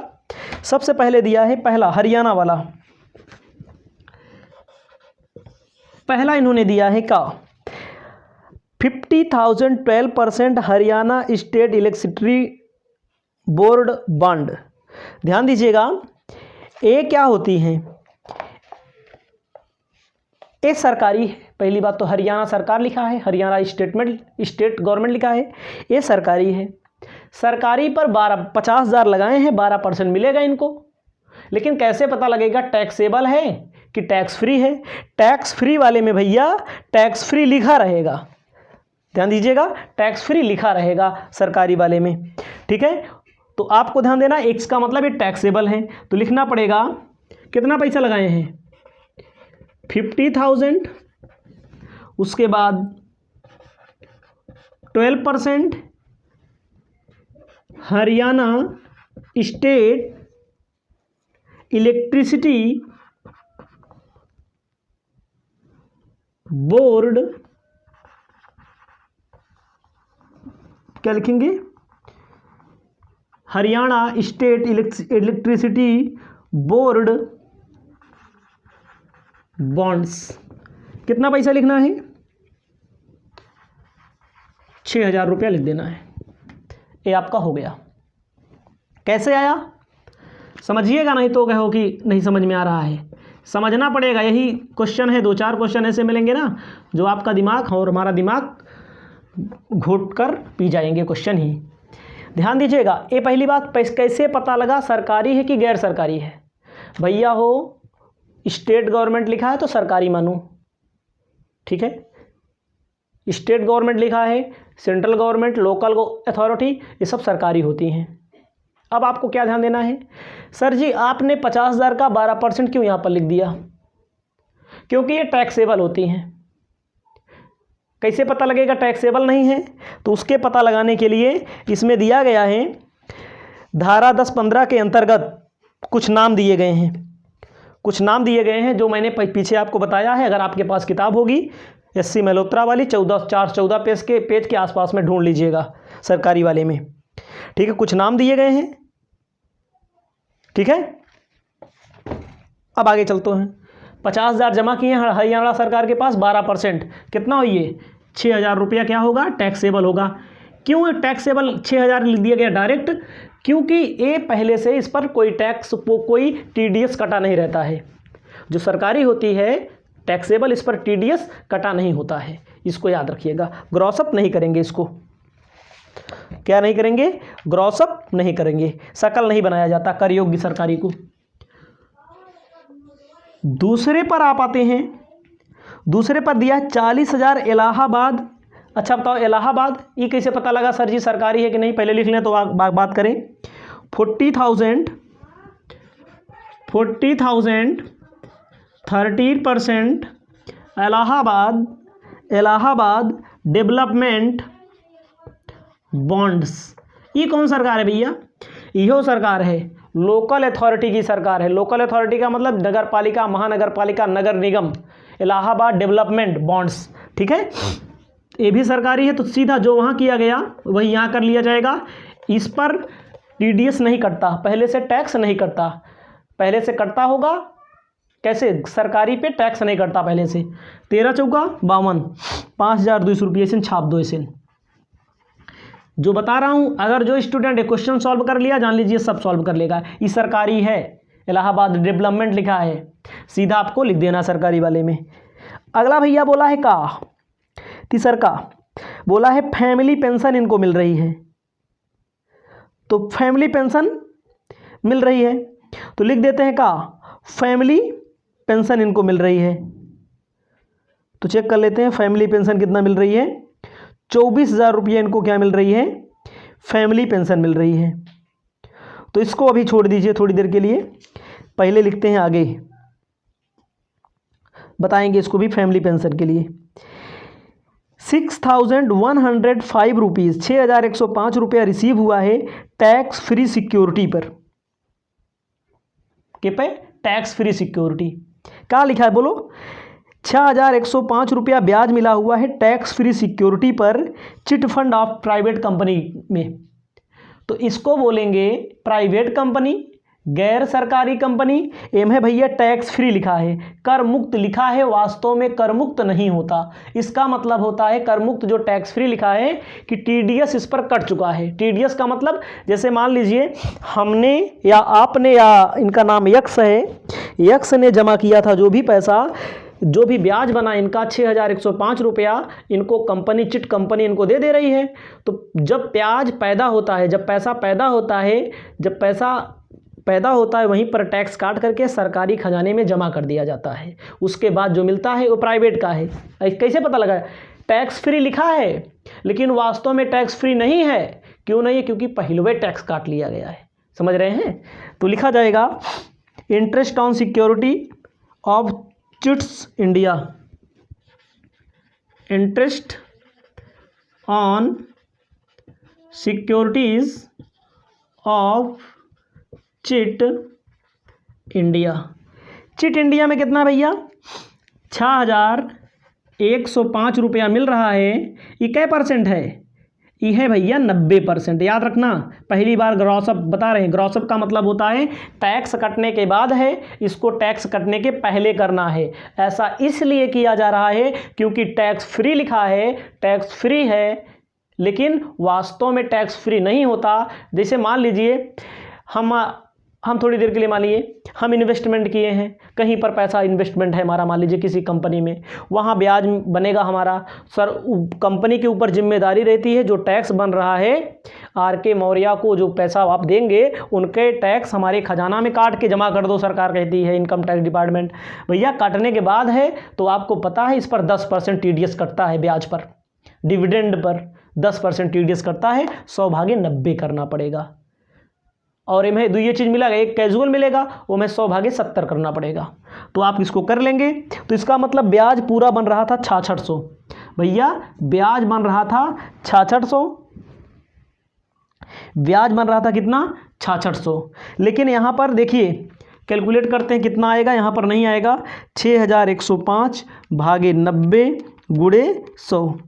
सबसे पहले दिया है पहला हरियाणा वाला। पहला इन्होंने दिया है क्या, 50,000 12% Haryana state electricity board bond. ध्यान दीजिएगा, ये क्या होती हैं, ये सरकारी है। पहली बात तो हरियाणा सरकार लिखा है, हरियाणा स्टेट गवर्नमेंट लिखा है, ये सरकारी है। सरकारी पर 50,000 लगाए हैं, 12% मिलेगा इनको। लेकिन कैसे पता लगेगा टैक्सेबल है कि टैक्स फ्री है? टैक्स फ्री वाले में भैया टैक्स फ्री लिखा रहेगा। ध्यान दीजिएगा, टैक्स फ्री लिखा रहेगा सरकारी वाले में। ठीक है, तो आपको ध्यान देना, एक्स का मतलब ये टैक्सेबल है, तो लिखना पड़ेगा कितना पैसा लगाए हैं 50,000, उसके बाद 12% हरियाणा स्टेट इलेक्ट्रिसिटी बोर्ड, क्या लिखेंगे, Haryana state electricity board bonds. कितना पैसा लिखना है, 6,000 रुपया लिख देना है। ये आपका हो गया। कैसे आया समझिएगा, नहीं तो कहो कि नहीं समझ में आ रहा है, समझना पड़ेगा। यही क्वेश्चन है, 2-4 क्वेश्चन ऐसे मिलेंगे ना जो आपका दिमाग और हमारा दिमाग घोट कर पी जाएंगे क्वेश्चन ही। ध्यान दीजिएगा। ये पहली बात, कैसे पता लगा सरकारी है कि गैर सरकारी है। भैया हो स्टेट गवर्नमेंट लिखा है तो सरकारी मानो, ठीक है। स्टेट गवर्नमेंट लिखा है, सेंट्रल गवर्नमेंट, लोकल अथॉरिटी, ये सब सरकारी होती हैं। अब आपको क्या ध्यान देना है, सर जी आपने 50,000 का 12% क्यों यहाँ पर लिख दिया, क्योंकि ये टैक्सेबल होती हैं। कैसे पता लगेगा टैक्सेबल नहीं है, तो उसके पता लगाने के लिए इसमें दिया गया है, धारा 10-15 के अंतर्गत कुछ नाम दिए गए हैं, कुछ नाम दिए गए हैं जो मैंने पीछे आपको बताया है। अगर आपके पास किताब होगी SC मल्होत्रा वाली 14 पेज के आसपास में ढूंढ लीजिएगा सरकारी वाले में, ठीक है। कुछ नाम दिए गए हैं, ठीक है। अब आगे चलते हैं। 50,000 जमा किए हैं हरियाणा सरकार के पास, 12% कितना हुई है, 6,000 रुपया क्या होगा, टैक्सेबल होगा। क्यों टैक्सेबल 6,000 लिख दिया गया डायरेक्ट, क्योंकि ये पहले से इस पर कोई टैक्स, कोई TDS कटा नहीं रहता है। जो सरकारी होती है टैक्सेबल, इस पर TDS कटा नहीं होता है, इसको याद रखिएगा। ग्रॉसअप नहीं करेंगे, इसको क्या नहीं करेंगे, ग्रॉसअप नहीं करेंगे, शकल नहीं बनाया जाता कर योग्य सरकारी को। दूसरे पर आप आते हैं, दूसरे पर दिया 40,000 इलाहाबाद। अच्छा बताओ इलाहाबाद ये कैसे पता लगा सर जी सरकारी है कि नहीं, पहले लिख लें तो बात करें। 40,000 30% इलाहाबाद डेवलपमेंट बॉन्ड्स। ये कौन सरकार है भैया, यो सरकार है, लोकल अथॉरिटी की सरकार है। लोकल अथॉरिटी का मतलब नगर पालिका, महानगर पालिका, नगर निगम। इलाहाबाद डेवलपमेंट बॉन्ड्स, ठीक है, ये भी सरकारी है। तो सीधा जो वहाँ किया गया वही यहाँ कर लिया जाएगा। इस पर TDS नहीं कटता, पहले से टैक्स नहीं कटता, पहले से कटता होगा कैसे, सरकारी पे टैक्स नहीं कटता पहले से। 13 चौका 52, 5,200 रुपये ऐसे छाप दो। ऐसे जो बता रहा हूँ, अगर जो स्टूडेंट क्वेश्चन सॉल्व कर लिया जान लीजिए सब सॉल्व कर लेगा। ये सरकारी है, इलाहाबाद डेवलपमेंट लिखा है, सीधा आपको लिख देना सरकारी वाले में। अगला भैया बोला है का, तीसर का बोला है फैमिली पेंशन इनको मिल रही है। तो फैमिली पेंशन मिल रही है तो लिख देते हैं का, फैमिली पेंशन इनको मिल रही है। तो चेक कर लेते हैं फैमिली पेंशन कितना मिल रही है, 24,000 रुपये इनको क्या मिल रही है, फैमिली पेंशन मिल रही है। तो इसको अभी छोड़ दीजिए थोड़ी देर के लिए, पहले लिखते हैं आगे, बताएंगे इसको भी फैमिली पेंशन के लिए। 6,105 रुपीज़, 6,105 रुपया रिसीव हुआ है टैक्स फ्री सिक्योरिटी पर। के पे टैक्स फ्री सिक्योरिटी क्या लिखा है बोलो, 6,105 रुपया ब्याज मिला हुआ है टैक्स फ्री सिक्योरिटी पर chit fund of private company में। तो इसको बोलेंगे प्राइवेट कंपनी, गैर सरकारी कंपनी। एम है भैया टैक्स फ्री लिखा है, कर मुक्त लिखा है, वास्तव में कर मुक्त नहीं होता। इसका मतलब होता है कर मुक्त जो टैक्स फ्री लिखा है कि TDS इस पर कट चुका है। TDS का मतलब जैसे मान लीजिए हमने या आपने या इनका नाम यक्स है, यक्स ने जमा किया था जो भी पैसा, जो भी ब्याज बना इनका 6,105 रुपया, इनको कंपनी चिट कंपनी इनको दे रही है। तो जब ब्याज पैदा होता है, जब पैसा पैदा होता है, जब पैसा पैदा होता है वहीं पर टैक्स काट करके सरकारी खजाने में जमा कर दिया जाता है। उसके बाद जो मिलता है वो प्राइवेट का है। कैसे पता लगा, टैक्स फ्री लिखा है लेकिन वास्तव में टैक्स फ्री नहीं है। क्यों नहीं है, क्योंकि पहलवे टैक्स काट लिया गया है। समझ रहे हैं, तो लिखा जाएगा interest on security of chits India, interest on securities of chit India. Chit India में कितना भैया, 6,000 105 रुपया मिल रहा है, ये क्या परसेंट है? ये है भैया 90%। याद रखना, पहली बार ग्रॉसअप बता रहे हैं। ग्रॉसअप का मतलब होता है टैक्स कटने के बाद है, इसको टैक्स कटने के पहले करना है। ऐसा इसलिए किया जा रहा है क्योंकि टैक्स फ्री लिखा है, टैक्स फ्री है, लेकिन वास्तव में टैक्स फ्री नहीं होता। जैसे मान लीजिए हम थोड़ी देर के लिए मान लीजिए हम इन्वेस्टमेंट किए हैं, कहीं पर पैसा इन्वेस्टमेंट है हमारा, मान लीजिए किसी कंपनी में, वहाँ ब्याज बनेगा हमारा। सर कंपनी के ऊपर जिम्मेदारी रहती है, जो टैक्स बन रहा है आर.के. मौर्य को जो पैसा आप देंगे उनके टैक्स हमारे खजाना में काट के जमा कर दो, सरकार कहती है, इनकम टैक्स डिपार्टमेंट। भैया काटने के बाद है तो आपको पता है इस पर 10% TDS कटता है, ब्याज पर, डिविडेंड पर 10% TDS कटता है, 100/90 करना पड़ेगा। और इनमें दो ये चीज़ मिलेगा, एक कैजुअल मिलेगा, वो में 100/70 करना पड़ेगा। तो आप इसको कर लेंगे। तो इसका मतलब ब्याज पूरा बन रहा था 6600। भैया ब्याज बन रहा था 6600, ब्याज बन रहा था कितना? 6600। लेकिन यहाँ पर देखिए कैलकुलेट करते हैं कितना आएगा, यहाँ पर नहीं आएगा। 6105/90 गुणे 100,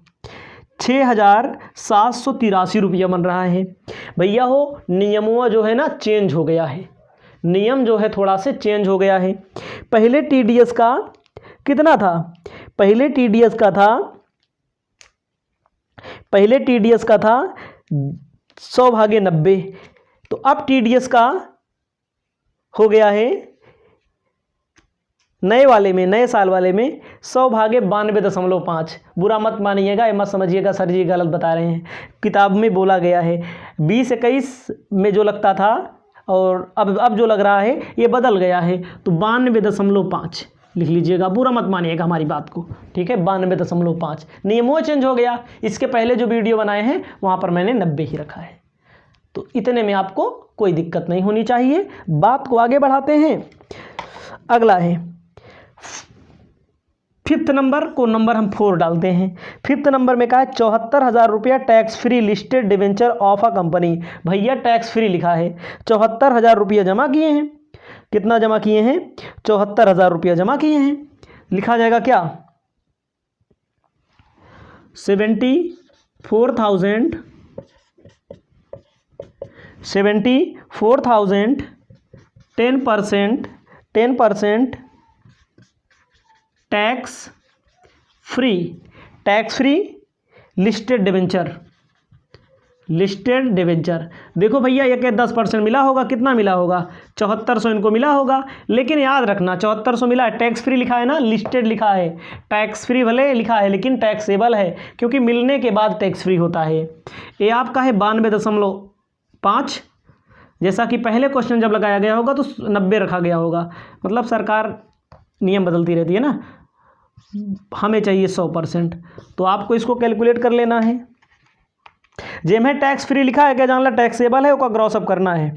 6783 रुपया बन रहा है। भैया हो नियमों जो है ना चेंज हो गया है, नियम जो है थोड़ा से चेंज हो गया है। पहले TDS का कितना था? पहले TDS का था 100/90। तो अब TDS का हो गया है नए वाले में, नए साल वाले में 100/92.5। बुरा मत मानिएगा, ये मत समझिएगा सर जी गलत बता रहे हैं, किताब में बोला गया है। 2021 में जो लगता था और अब जो लग रहा है ये बदल गया है, तो 92.5 लिख लीजिएगा, बुरा मत मानिएगा हमारी बात को, ठीक है। 92.5 नियमों चेंज हो गया। इसके पहले जो वीडियो बनाए हैं वहाँ पर मैंने 90 ही रखा है। तो इतने में आपको कोई दिक्कत नहीं होनी चाहिए। बात को आगे बढ़ाते हैं। अगला है 5th नंबर को, नंबर हम 4 डालते हैं। 5th नंबर में कहा है 74,000 रुपया tax free listed debenture of a company. भैया टैक्स फ्री लिखा है, 74,000 रुपया जमा किए हैं। कितना जमा किए हैं? 74,000 रुपया जमा किए हैं। लिखा जाएगा क्या? 74,000 10% टैक्स फ्री लिस्टेड डिवेंचर। देखो भैया ये क्या 10% मिला होगा, कितना मिला होगा? 7400 इनको मिला होगा। लेकिन याद रखना 7400 मिला है, टैक्स फ्री लिखा है ना, लिस्टेड लिखा है। टैक्स फ्री भले लिखा है लेकिन टैक्सेबल है, क्योंकि मिलने के बाद टैक्स फ्री होता है। ये आपका है 92.5। जैसा कि पहले क्वेश्चन जब लगाया गया होगा तो 90 रखा गया होगा, मतलब सरकार नियम बदलती रहती है ना, हमें चाहिए 100%। तो आपको इसको कैलकुलेट कर लेना है। जेम है टैक्स फ्री लिखा है, क्या जानना टैक्सेबल है, उसका ग्रॉसअप करना है।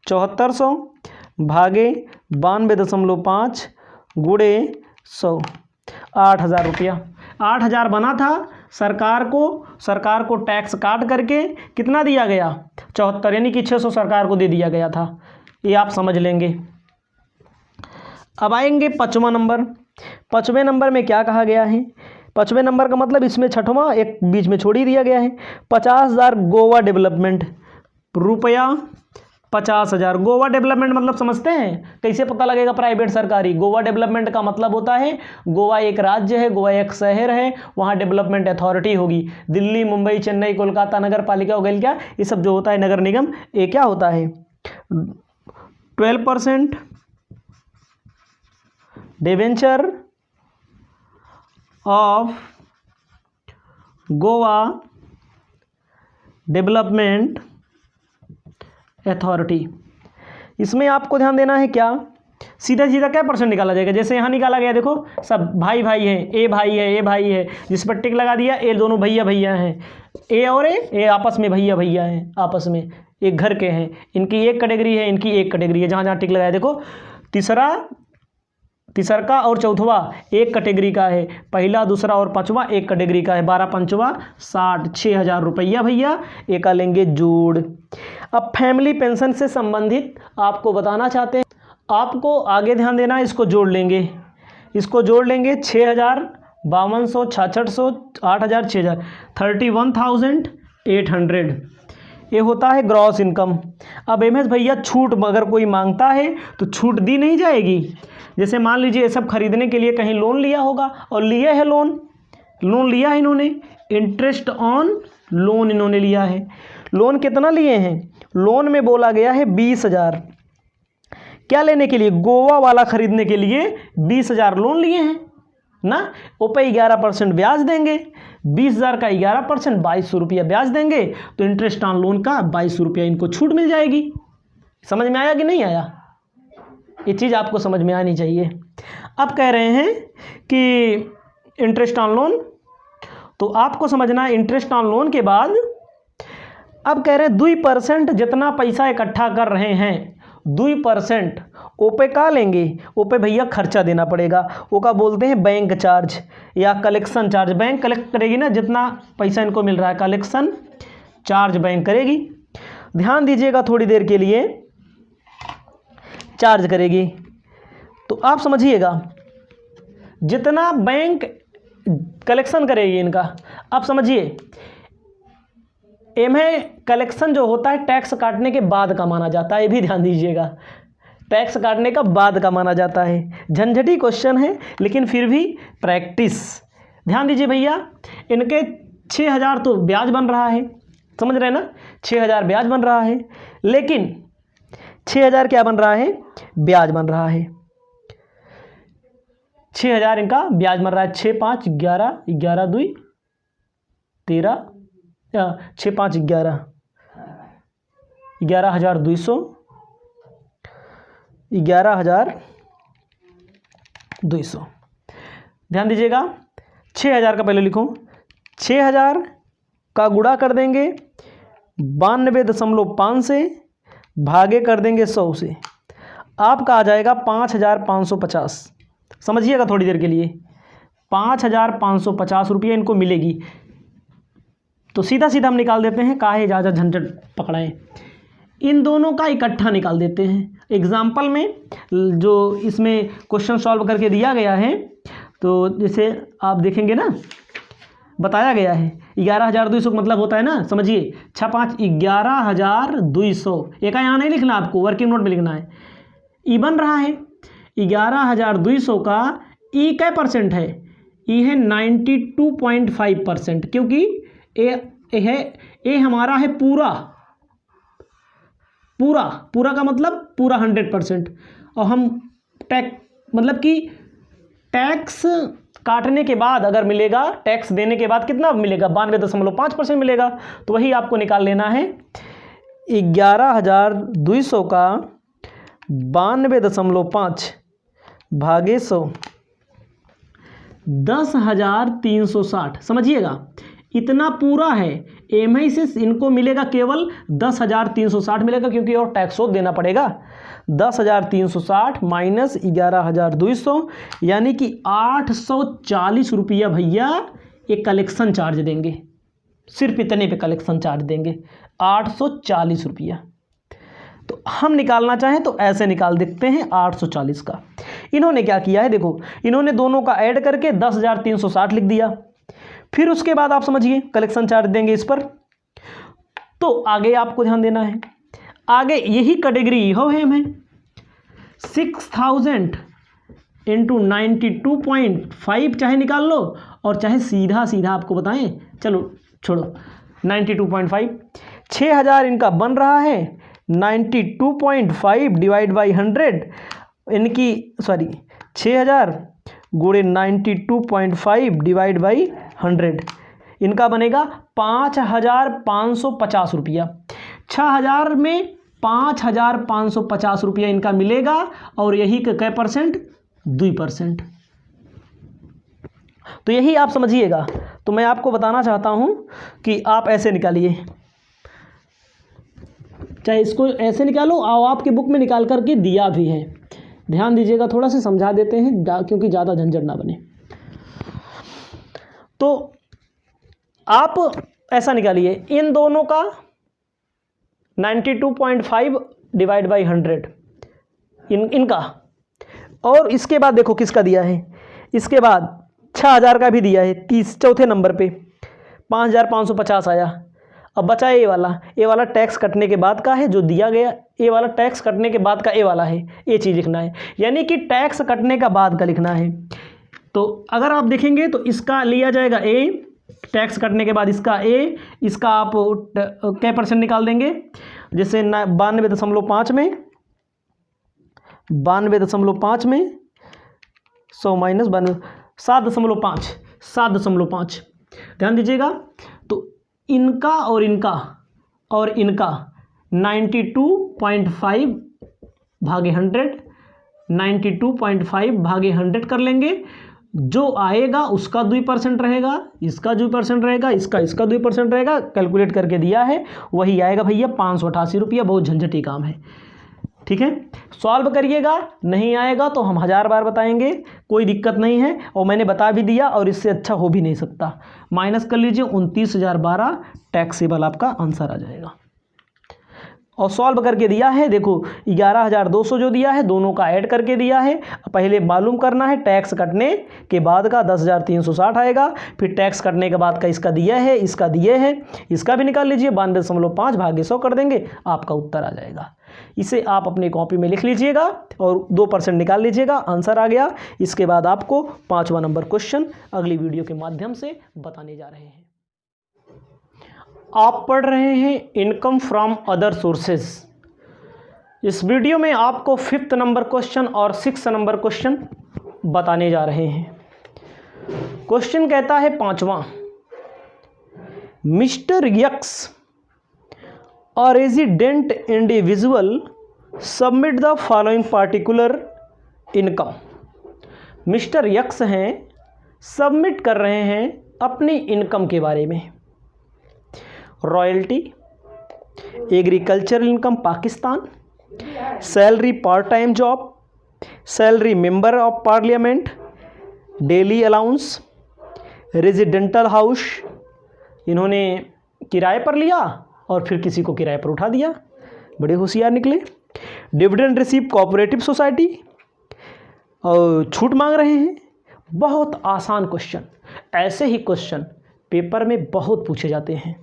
7400/92.5 गुणे 100, 8,000 रुपया। 8,000 बना था। सरकार को टैक्स काट करके कितना दिया गया? 74, यानी कि 600 सरकार को दे दिया गया था। ये आप समझ लेंगे। अब आएंगे 5वां नंबर। 5वें नंबर में क्या कहा गया है? 5वें नंबर का मतलब इसमें 6वां एक बीच में छोड़ ही दिया गया है। 50,000 गोवा डेवलपमेंट, रुपया 50,000। गोवा डेवलपमेंट मतलब समझते हैं? कैसे पता लगेगा प्राइवेट सरकारी? गोवा डेवलपमेंट का मतलब होता है गोवा एक राज्य है, गोवा एक शहर है, वहाँ डेवलपमेंट अथॉरिटी होगी। दिल्ली, मुंबई, चेन्नई, कोलकाता नगर पालिका हो गई क्या, ये सब जो होता है नगर निगम, ये क्या होता है? 12% debenture of Goa development authority. इसमें आपको ध्यान देना है क्या, सीधा सीधा क्या परसेंट निकाला जाएगा? जैसे यहाँ निकाला गया, देखो सब भाई भाई हैं, ए भाई है, जिस पर टिक लगा दिया, ए दोनों भैया हैं, ए और ए आपस में भैया हैं, आपस में एक घर के हैं, इनकी एक कैटेगरी है, इनकी एक कैटेगरी है। जहाँ जहाँ टिक लगाया देखो, तीसरा और चौथवा एक कैटेगरी का है, पहला, दूसरा और पांचवा एक कैटेगरी का है। 12 पंचवा 60, 6,000 रुपया भैया एक का लेंगे जोड़। अब फैमिली पेंशन से संबंधित आपको बताना चाहते हैं, आपको आगे ध्यान देना है। इसको जोड़ लेंगे 6,000 5200, 6600, 8000, 6000, 31,800 ये होता है ग्रॉस इनकम। अब एमएस भैया छूट अगर कोई मांगता है तो छूट दी नहीं जाएगी। जैसे मान लीजिए ये सब खरीदने के लिए कहीं लोन लिया होगा और लिए है लोन लिया है इन्होंने, इंटरेस्ट ऑन लोन इन्होंने लिया है। लोन कितना लिए हैं? लोन में बोला गया है 20,000। क्या लेने के लिए? गोवा वाला खरीदने के लिए 20,000 लोन लिए हैं ना। वो पे 11% ब्याज देंगे, 20,000 का 11% 2200 रुपया ब्याज देंगे, तो इंटरेस्ट ऑन लोन का 2200 रुपया इनको छूट मिल जाएगी। समझ में आया कि नहीं आया? ये चीज़ आपको समझ में आनी चाहिए। अब कह रहे हैं कि इंटरेस्ट ऑन लोन, तो आपको समझना है इंटरेस्ट ऑन लोन के बाद अब कह रहे हैं 2% जितना पैसा इकट्ठा कर रहे हैं 2% ओपे का लेंगे। ओपे भैया खर्चा देना पड़ेगा, वो का बोलते हैं बैंक चार्ज या कलेक्शन चार्ज। बैंक कलेक्ट करेगी ना, जितना पैसा इनको मिल रहा है कलेक्शन चार्ज बैंक करेगी। ध्यान दीजिएगा थोड़ी देर के लिए, चार्ज करेगी। तो आप समझिएगा जितना बैंक कलेक्शन करेगी इनका। अब समझिए इन्हें कलेक्शन जो होता है टैक्स काटने के बाद का माना जाता है, ये भी ध्यान दीजिएगा, टैक्स काटने का बाद का माना जाता है। झंझटी क्वेश्चन है लेकिन फिर भी प्रैक्टिस। ध्यान दीजिए भैया, इनके 6,000 तो ब्याज बन रहा है, समझ रहे हैं ना, 6,000 ब्याज बन रहा है, लेकिन 6,000 क्या बन रहा है? ब्याज बन रहा है। 6,000 इनका ब्याज बन रहा है। 6 5 11, 11 2 13, 6 5 11, 11,200, 11,200। ध्यान दीजिएगा 6,000 का पहले लिखो, 6,000 का गुणा कर देंगे 92.5 से, भागे कर देंगे 100 से, आपका आ जाएगा 5,550। समझिएगा थोड़ी देर के लिए, 5,550 रुपये इनको मिलेगी। तो सीधा सीधा हम निकाल देते हैं, काहे ज़्यादा झंझट पकड़ाएं, इन दोनों का इकट्ठा निकाल देते हैं। एग्जाम्पल में जो इसमें क्वेश्चन सॉल्व करके दिया गया है, तो जैसे आप देखेंगे ना बताया गया है 11,200 का मतलब होता है ना, समझिए 6 5 11,200। एक यहाँ नहीं लिखना, आपको वर्किंग नोट में लिखना है। ई बन रहा है 11,200 का ई क्या परसेंट है? ई है 92.5%, क्योंकि ए हमारा है पूरा का मतलब पूरा 100%। और हम मतलब कि टैक्स काटने के बाद अगर मिलेगा, टैक्स देने के बाद कितना मिलेगा? 92.5% मिलेगा। तो वही आपको निकाल लेना है, 11,200 का 92.5 भागे 100, 10,360। समझिएगा इतना पूरा है। एमआई से इनको मिलेगा केवल 10,360 मिलेगा, क्योंकि और टैक्स देना पड़ेगा। 10,360 माइनस 11,200 यानी कि 840 रुपया भैया ये कलेक्शन चार्ज देंगे। सिर्फ इतने पे कलेक्शन चार्ज देंगे 840 रुपया। तो हम निकालना चाहें तो ऐसे निकाल देखते हैं 840 का। इन्होंने क्या किया है, देखो इन्होंने दोनों का ऐड करके 10,360 लिख दिया। फिर उसके बाद आप समझिए कलेक्शन चार्ज देंगे इस पर। तो आगे आपको ध्यान देना है, आगे यही कैटेगरी हो है हमें 6,000 इंटू 92.5 चाहे निकाल लो, और चाहे सीधा सीधा आपको बताएं, चलो छोड़ो 92.5। 6,000 इनका बन रहा है, 92.5 डिवाइड बाई 100 इनकी 6,000 गुणे 92.5 डिवाइड बाई 100 इनका बनेगा 5,550 रुपया। 6,000 में 5,550 रुपया इनका मिलेगा, और यही कै परसेंट? 2%। तो यही आप समझिएगा। तो मैं आपको बताना चाहता हूं कि आप ऐसे निकालिए, चाहे इसको ऐसे निकालो, और आपके बुक में निकाल करके दिया भी है। ध्यान दीजिएगा, थोड़ा सा समझा देते हैं क्योंकि ज़्यादा झंझट ना बने। तो आप ऐसा निकालिए, इन दोनों का 92.5 डिवाइड बाई 100 इनका, और इसके बाद देखो किसका दिया है। इसके बाद 6000 का भी दिया है, चौथे नंबर पे 5550 आया। अब बचा ए वाला टैक्स कटने के बाद का है जो दिया गया, ए वाला टैक्स कटने के बाद का ए वाला है, ये चीज़ लिखना है, यानी कि टैक्स कटने का बाद का लिखना है। तो अगर आप देखेंगे तो इसका लिया जाएगा ए, टैक्स कटने के बाद इसका ए, इसका आप क्या परसेंट निकाल देंगे, जैसे 92.5 में 92.5 में 100 माइनस 92, 7.5 ध्यान दीजिएगा। तो इनका और इनका 92.5 भागे 100, 92.5 भागे 100 कर लेंगे। जो आएगा उसका 2% रहेगा, इसका 2% रहेगा, इसका 2% रहेगा, कैलकुलेट करके दिया है वही आएगा भैया 588 रुपया। बहुत झंझटी काम है, ठीक है। सॉल्व करिएगा, नहीं आएगा तो हम 1000 बार बताएंगे, कोई दिक्कत नहीं है, और मैंने बता भी दिया और इससे अच्छा हो भी नहीं सकता। माइनस कर लीजिए 29,012 टैक्सेबल आपका आंसर आ जाएगा। और सॉल्व करके दिया है, देखो 11,200 जो दिया है दोनों का ऐड करके दिया है। पहले मालूम करना है टैक्स कटने के बाद का 10,360 आएगा, फिर टैक्स कटने के बाद का इसका दिया है, इसका दिए है, इसका भी निकाल लीजिए, 92.5 भागे 100 कर देंगे, आपका उत्तर आ जाएगा। इसे आप अपनी कॉपी में लिख लीजिएगा और 2% निकाल लीजिएगा, आंसर आ गया। इसके बाद आपको 5वां नंबर क्वेश्चन अगली वीडियो के माध्यम से बताने जा रहे हैं। आप पढ़ रहे हैं इनकम फ्रॉम अदर सोर्सेज। इस वीडियो में आपको 5th नंबर क्वेश्चन और 6th नंबर क्वेश्चन बताने जा रहे हैं। क्वेश्चन कहता है 5वां, mister X a resident individual submit the following particular income. Mister X हैं, सबमिट कर रहे हैं अपनी इनकम के बारे में। Royalty, agricultural income Pakistan, salary part time job, salary member of parliament, daily allowance, residential house, इन्होंने किराए पर लिया और फिर किसी को किराए पर उठा दिया, बड़े होशियार निकले। डिविडेंड रिसीव कोऑपरेटिव सोसाइटी, और छूट मांग रहे हैं। बहुत आसान क्वेश्चन, ऐसे ही क्वेश्चन पेपर में बहुत पूछे जाते हैं।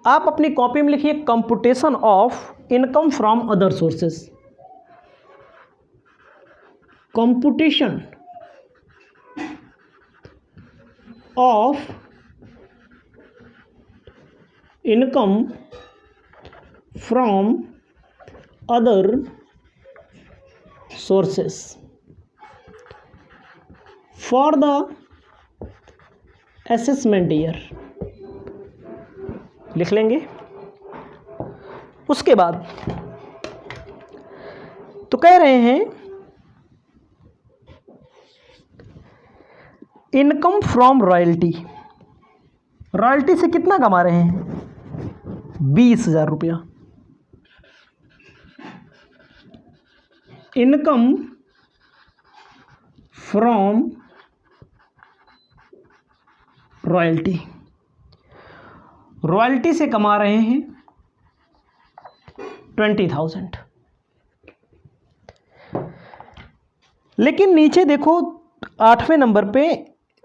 आप अपनी कॉपी में लिखिए computation of income from other sources. Computation of income from other sources for the assessment year लिख लेंगे। उसके बाद तो कह रहे हैं इनकम फ्रॉम रॉयल्टी। रॉयल्टी से कितना कमा रहे हैं? 20,000 रुपया। इनकम फ्रॉम रॉयल्टी, रॉयल्टी से कमा रहे हैं 20,000। लेकिन नीचे देखो 8वें नंबर पे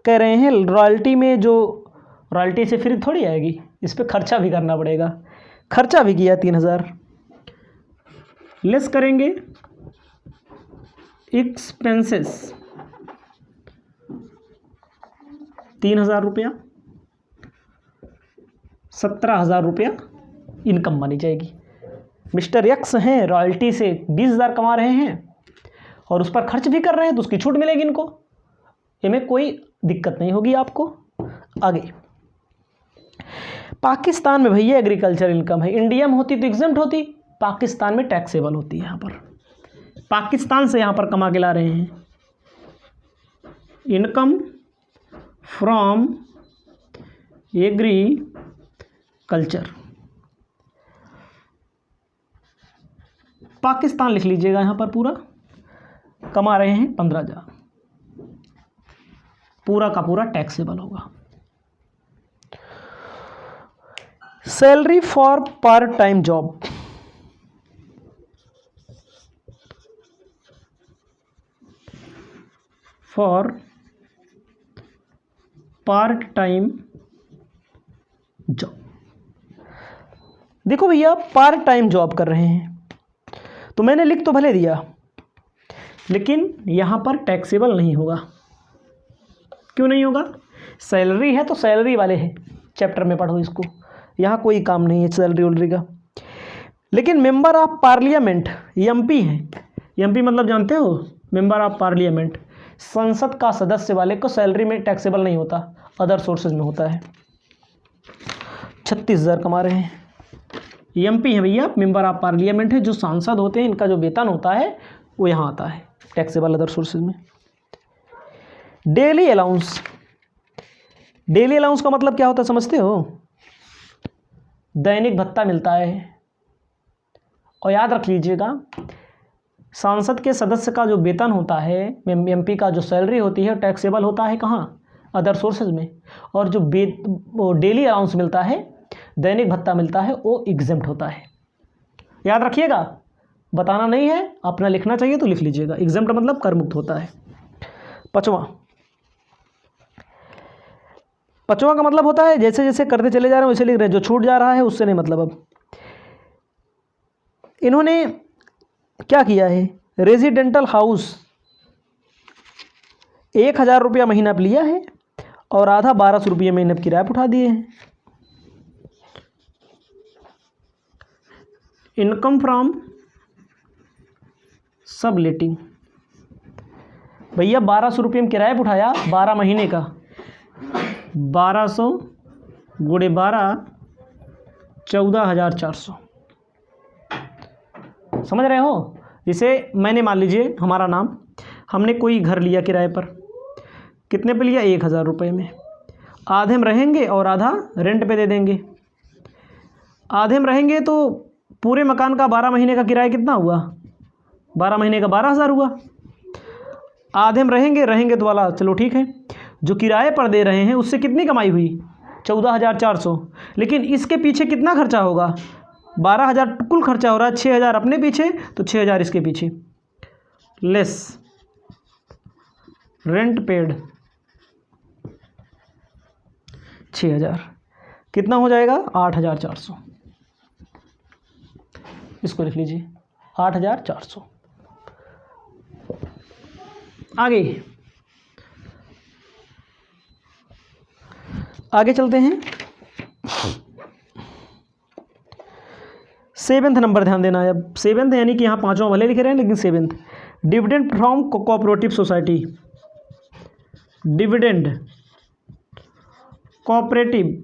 कह रहे हैं रॉयल्टी में, जो रॉयल्टी से फ्री थोड़ी आएगी, इस पे खर्चा भी करना पड़ेगा। खर्चा भी किया 3,000, लेस करेंगे एक्सपेंसेस 3,000 रुपया, 17,000 रुपया इनकम मानी जाएगी। मिस्टर यक्स हैं, रॉयल्टी से 20,000 कमा रहे हैं और उस पर खर्च भी कर रहे हैं, तो उसकी छूट मिलेगी इनको, इनमें कोई दिक्कत नहीं होगी आपको। आगे पाकिस्तान में भैया एग्रीकल्चर इनकम है, इंडिया में होती तो एग्जेम्प्ट होती, पाकिस्तान में टैक्सेबल होती है। यहाँ पर पाकिस्तान से यहाँ पर कमा के ला रहे हैं। इनकम फ्रॉम एग्रीकल्चर, पाकिस्तान लिख लीजिएगा, यहाँ पर पूरा कमा रहे हैं 15,000, पूरा का पूरा टैक्सेबल होगा। Salary for part time job, for part time job. देखो भैया, पार्ट टाइम जॉब कर रहे हैं तो मैंने लिख तो भले दिया, लेकिन यहाँ पर टैक्सेबल नहीं होगा। क्यों नहीं होगा? सैलरी है तो सैलरी वाले हैं, चैप्टर में पढ़ो इसको, यहाँ कोई काम नहीं है सैलरी वैलरी का। लेकिन मेंबर ऑफ पार्लियामेंट एमपी हैं, एमपी मतलब जानते हो, मेंबर ऑफ पार्लियामेंट, संसद का सदस्य वाले को सैलरी में टैक्सेबल नहीं होता, अदर सोर्सेज में होता है। 36,000 कमा रहे हैं, एमपी है भैया, मेंबर ऑफ पार्लियामेंट है, जो सांसद होते हैं इनका जो वेतन होता है वो यहाँ आता है टैक्सेबल अदर सोर्सेज में। डेली अलाउंस, डेली अलाउंस का मतलब क्या होता है समझते हो? दैनिक भत्ता मिलता है। और याद रख लीजिएगा, सांसद के सदस्य का जो वेतन होता है, एमपी का जो सैलरी होती है टैक्सेबल होता है कहाँ? अदर सोर्सेज में। और जो वो डेली अलाउंस मिलता है, दैनिक भत्ता मिलता है, वो एग्जेम्प्ट होता है। याद रखिएगा, बताना नहीं है, अपना लिखना चाहिए तो लिख लीजिएगा। एग्जेम्प्ट मतलब कर मुक्त होता है। पाँचवां का मतलब होता है जैसे जैसे करते चले जा रहे हैं वैसे लिख रहे हैं, जो छूट जा रहा है उससे नहीं मतलब। अब इन्होंने क्या किया है, रेजिडेंटल हाउस 1,000 रुपया महीना पे लिया है और आधा 1,200 रुपये महीने पे किराया पे उठा दिए हैं। इनकम फ्रॉम सबलेटिंग, भैया 1,200 रुपये में किराया पे उठाया, 12 महीने का, 1200 गुणे 12, 14,400। समझ रहे हो? जैसे मैंने मान लीजिए हमारा नाम, हमने कोई घर लिया किराए पर, कितने पे लिया? 1,000 रुपये में। आधे में रहेंगे और आधा रेंट पे दे देंगे। आधे में रहेंगे तो पूरे मकान का 12 महीने का किराया कितना हुआ? 12 महीने का 12,000 हुआ। आधे में रहेंगे तो वाला चलो ठीक है, जो किराए पर दे रहे हैं उससे कितनी कमाई हुई? 14,400। लेकिन इसके पीछे कितना खर्चा होगा? 12,000 कुल खर्चा हो रहा है, 6,000 अपने पीछे तो 6,000 इसके पीछे, लेस रेंट पेड 6,000, कितना हो जाएगा? 8,400। इसको लिख लीजिए 8,400। आगे चलते हैं। 7वें नंबर ध्यान देना है। अब 7वें यानी कि यहाँ 5वां भले लिख रहे हैं लेकिन 7वें, dividend from cooperative society. Dividend cooperative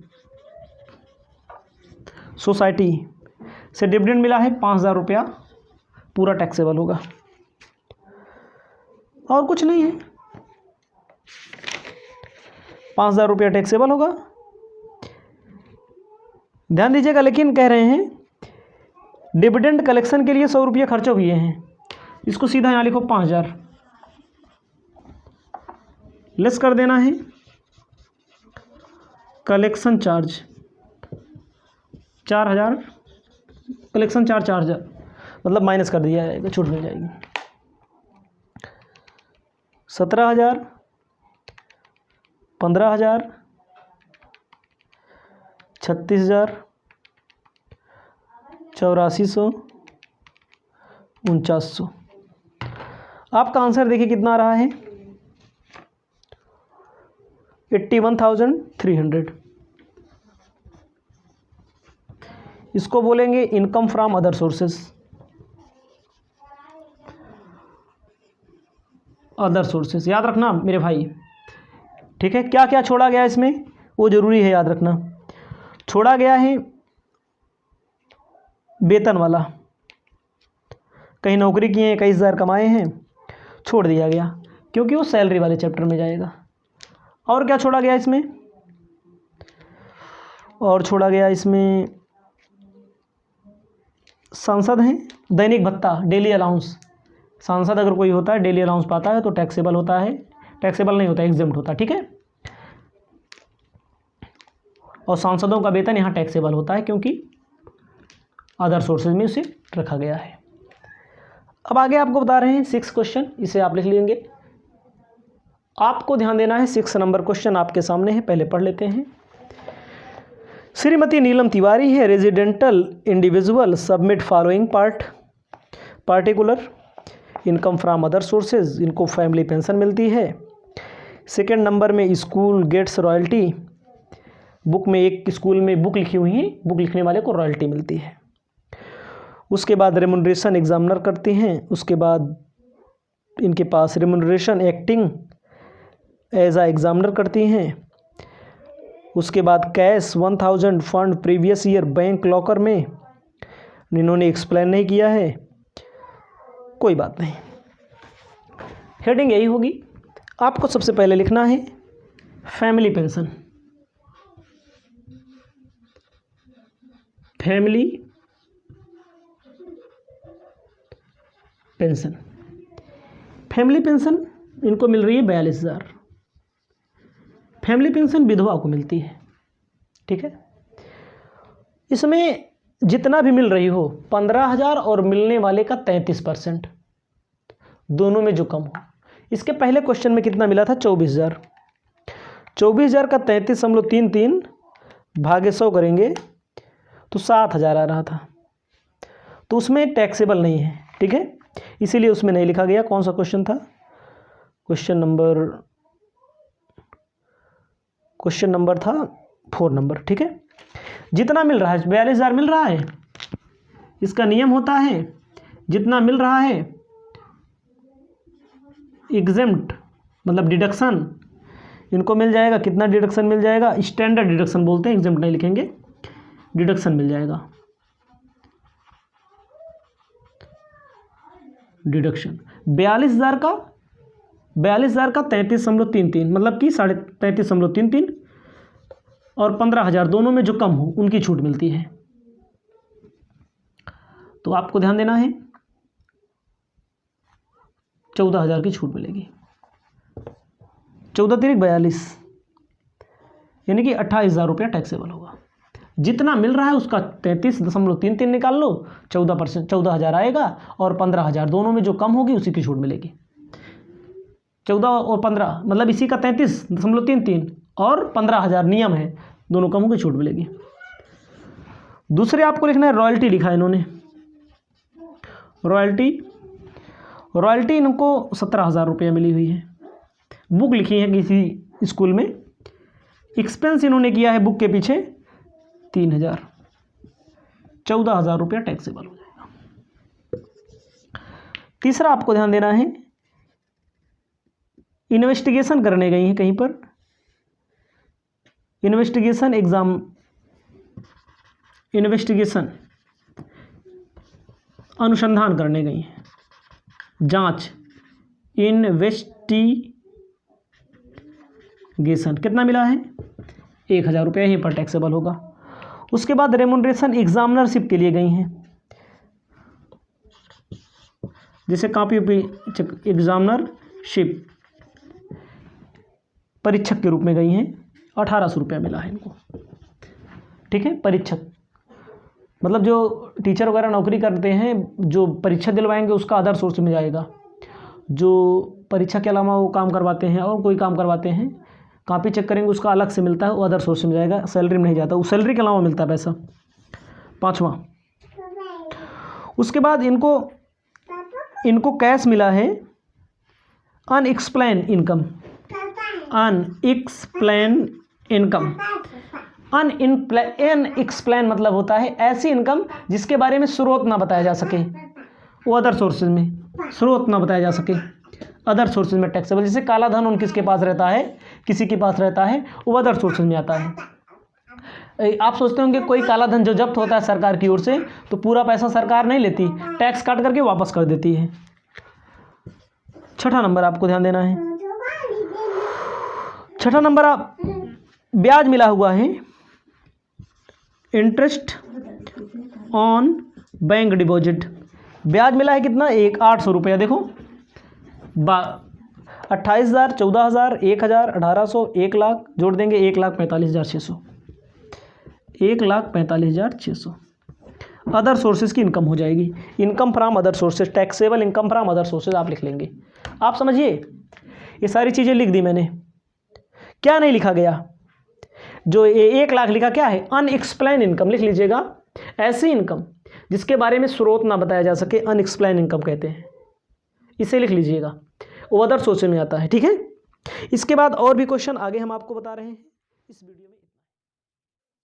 society से डिविडेंड मिला है 5,000 रुपया, पूरा टैक्सेबल होगा और कुछ नहीं है। 5,000 रुपया टैक्सेबल होगा, ध्यान दीजिएगा। लेकिन कह रहे हैं डिविडेंड कलेक्शन के लिए 100 रुपये खर्च हुए हैं, इसको सीधा यहाँ लिखो 5,000, लेस कर देना है कलेक्शन चार्ज 4,000, कलेक्शन चार्ज 4,000 मतलब माइनस कर दिया जाएगा, छूट मिल जाएगी। 17,000, 15,000, 36,000, 8,400, 4,900। आपका आंसर देखिए कितना आ रहा है? 81,300। इसको बोलेंगे income from other sources. Other sources याद रखना मेरे भाई, ठीक है। क्या क्या छोड़ा गया इसमें वो जरूरी है याद रखना। छोड़ा गया है वेतन वाला, कहीं नौकरी किए 21,000 कमाए हैं, छोड़ दिया गया क्योंकि वो सैलरी वाले चैप्टर में जाएगा। और क्या छोड़ा गया इसमें? और छोड़ा गया इसमें सांसद हैं, दैनिक भत्ता, डेली अलाउंस। सांसद अगर कोई होता है डेली अलाउंस पाता है तो टैक्सेबल होता है, टैक्सेबल नहीं होता एग्जेम्प्ट होता, ठीक है। और सांसदों का वेतन यहाँ टैक्सेबल होता है क्योंकि अदर सोर्सेज में उसे रखा गया है। अब आगे आपको बता रहे हैं 6 क्वेश्चन, इसे आप लिख लेंगे। आपको ध्यान देना है। 6 नंबर क्वेश्चन आपके सामने है, पहले पढ़ लेते हैं। श्रीमती नीलम तिवारी है residential individual submit following particular income from other sources, इनको फैमिली पेंशन मिलती है। सेकेंड नंबर में स्कूल गेट्स रॉयल्टी, बुक में एक स्कूल में बुक लिखी हुई है, बुक लिखने वाले को रॉयल्टी मिलती है। उसके बाद रेमुनरेशन एग्जामिनर करते हैं। उसके बाद इनके पास रेमुनरेशन एक्टिंग एज आ एग्जामिनर करती हैं। उसके बाद cash 1000 fund previous year bank locker में, इन्होंने एक्सप्लेन नहीं किया है, कोई बात नहीं, हेडिंग यही होगी। आपको सबसे पहले लिखना है family pension, family pension, family pension इनको मिल रही है 42,000। फैमिली पेंशन विधवा को मिलती है, ठीक है। इसमें जितना भी मिल रही हो 15,000 और मिलने वाले का 33%, दोनों में जो कम हो। इसके पहले क्वेश्चन में कितना मिला था? 24,000। 24,000 का 33.33 भागे 100 करेंगे तो 7,000 आ रहा था, तो उसमें टैक्सेबल नहीं है, ठीक है, इसीलिए उसमें नहीं लिखा गया। कौन सा क्वेश्चन था? क्वेश्चन नंबर था 4 नंबर, ठीक है। जितना मिल रहा है 42,000 मिल रहा है, इसका नियम होता है जितना मिल रहा है एग्जेम्प्ट मतलब डिडक्शन, इनको मिल जाएगा। कितना डिडक्शन मिल जाएगा? स्टैंडर्ड डिडक्शन बोलते हैं, एग्जेम्प्ट नहीं लिखेंगे, डिडक्शन मिल जाएगा। डिडक्शन 42,000 का 33.33 मतलब कि 33.33 और 15,000 दोनों में जो कम हो उनकी छूट मिलती है। तो आपको ध्यान देना है 14,000 की छूट मिलेगी। 14 तिरिक 42 यानी कि 28,000 रुपया टैक्सेबल होगा। जितना मिल रहा है उसका 33.33 निकाल लो, 14,000 आएगा और 15,000 दोनों में जो कम होगी उसी की छूट मिलेगी। 14 और 15 मतलब इसी का 33.33 और 15,000 नियम है, दोनों कम होगी छूट मिलेगी। दूसरे आपको लिखना है रॉयल्टी, लिखा है इन्होंने रॉयल्टी इनको 17,000 रुपया मिली हुई है। बुक लिखी है किसी स्कूल में, एक्सपेंस इन्होंने किया है बुक के पीछे 3,000, 14,000 रुपया टैक्सेबल हो जाएगा। तीसरा आपको ध्यान देना है इन्वेस्टिगेशन करने गई है कहीं पर, इन्वेस्टिगेशन अनुसंधान करने गई है, जांच इन्वेस्टिगेशन, कितना मिला है? 1,000 रुपया यहीं पर टैक्सेबल होगा। उसके बाद रेमुनरेशन एग्जामिनरशिप के लिए गई हैं, जैसे कॉपी एग्जामिनरशिप परीक्षक के रूप में गई हैं, 1,800 रुपया मिला है इनको, ठीक है। परीक्षक मतलब जो टीचर वगैरह नौकरी करते हैं, जो परीक्षा दिलवाएंगे उसका अदर सोर्स में जाएगा। जो परीक्षा के अलावा वो काम करवाते हैं और कोई काम करवाते हैं, कॉपी चेक करेंगे उसका अलग से मिलता है, वो अदर सोर्स में जाएगा, सैलरी में नहीं जाता, वो सैलरी के अलावा मिलता है पैसा। 5वां, उसके बाद इनको कैश मिला है अनएक्सप्लेन इनकम, अनएक्सप्लेन मतलब होता है ऐसी इनकम जिसके बारे में स्रोत ना बताया जा सके, वो अदर सोर्सेज में स्रोत ना बताया जा सके, अदर सोर्सेज में टैक्सेबल। जैसे काला धन उन किसके पास रहता है, किसी के पास रहता है, वो अदर सोर्सेज में आता है। आप सोचते होंगे कोई काला धन जो जब्त होता है सरकार की ओर से तो पूरा पैसा सरकार नहीं लेती, टैक्स काट करके वापस कर देती है। 6ठा नंबर आपको ध्यान देना है, 6ठा नंबर आप ब्याज मिला हुआ है, इंटरेस्ट ऑन बैंक डिपॉजिट, ब्याज मिला है कितना? 800 रुपया। देखो 28,000, 14,000, 1,000, 1,800, 1 लाख जोड़ देंगे 1,45,600, 1,45,600 अदर सोर्सेज की इनकम हो जाएगी। Income from other sources, taxable income from other sources आप लिख लेंगे। आप समझिए ये सारी चीज़ें लिख दी मैंने। क्या नहीं लिखा गया? जो ये 1 लाख लिखा क्या है? अनएक्सप्लेन इनकम लिख लीजिएगा। ऐसी इनकम जिसके बारे में स्रोत ना बताया जा सके अनएक्सप्लेन इनकम कहते हैं, इसे लिख लीजिएगा। वो अदर सोचने में आता है, ठीक है। इसके बाद और भी क्वेश्चन आगे हम आपको बता रहे हैं इस वीडियो में।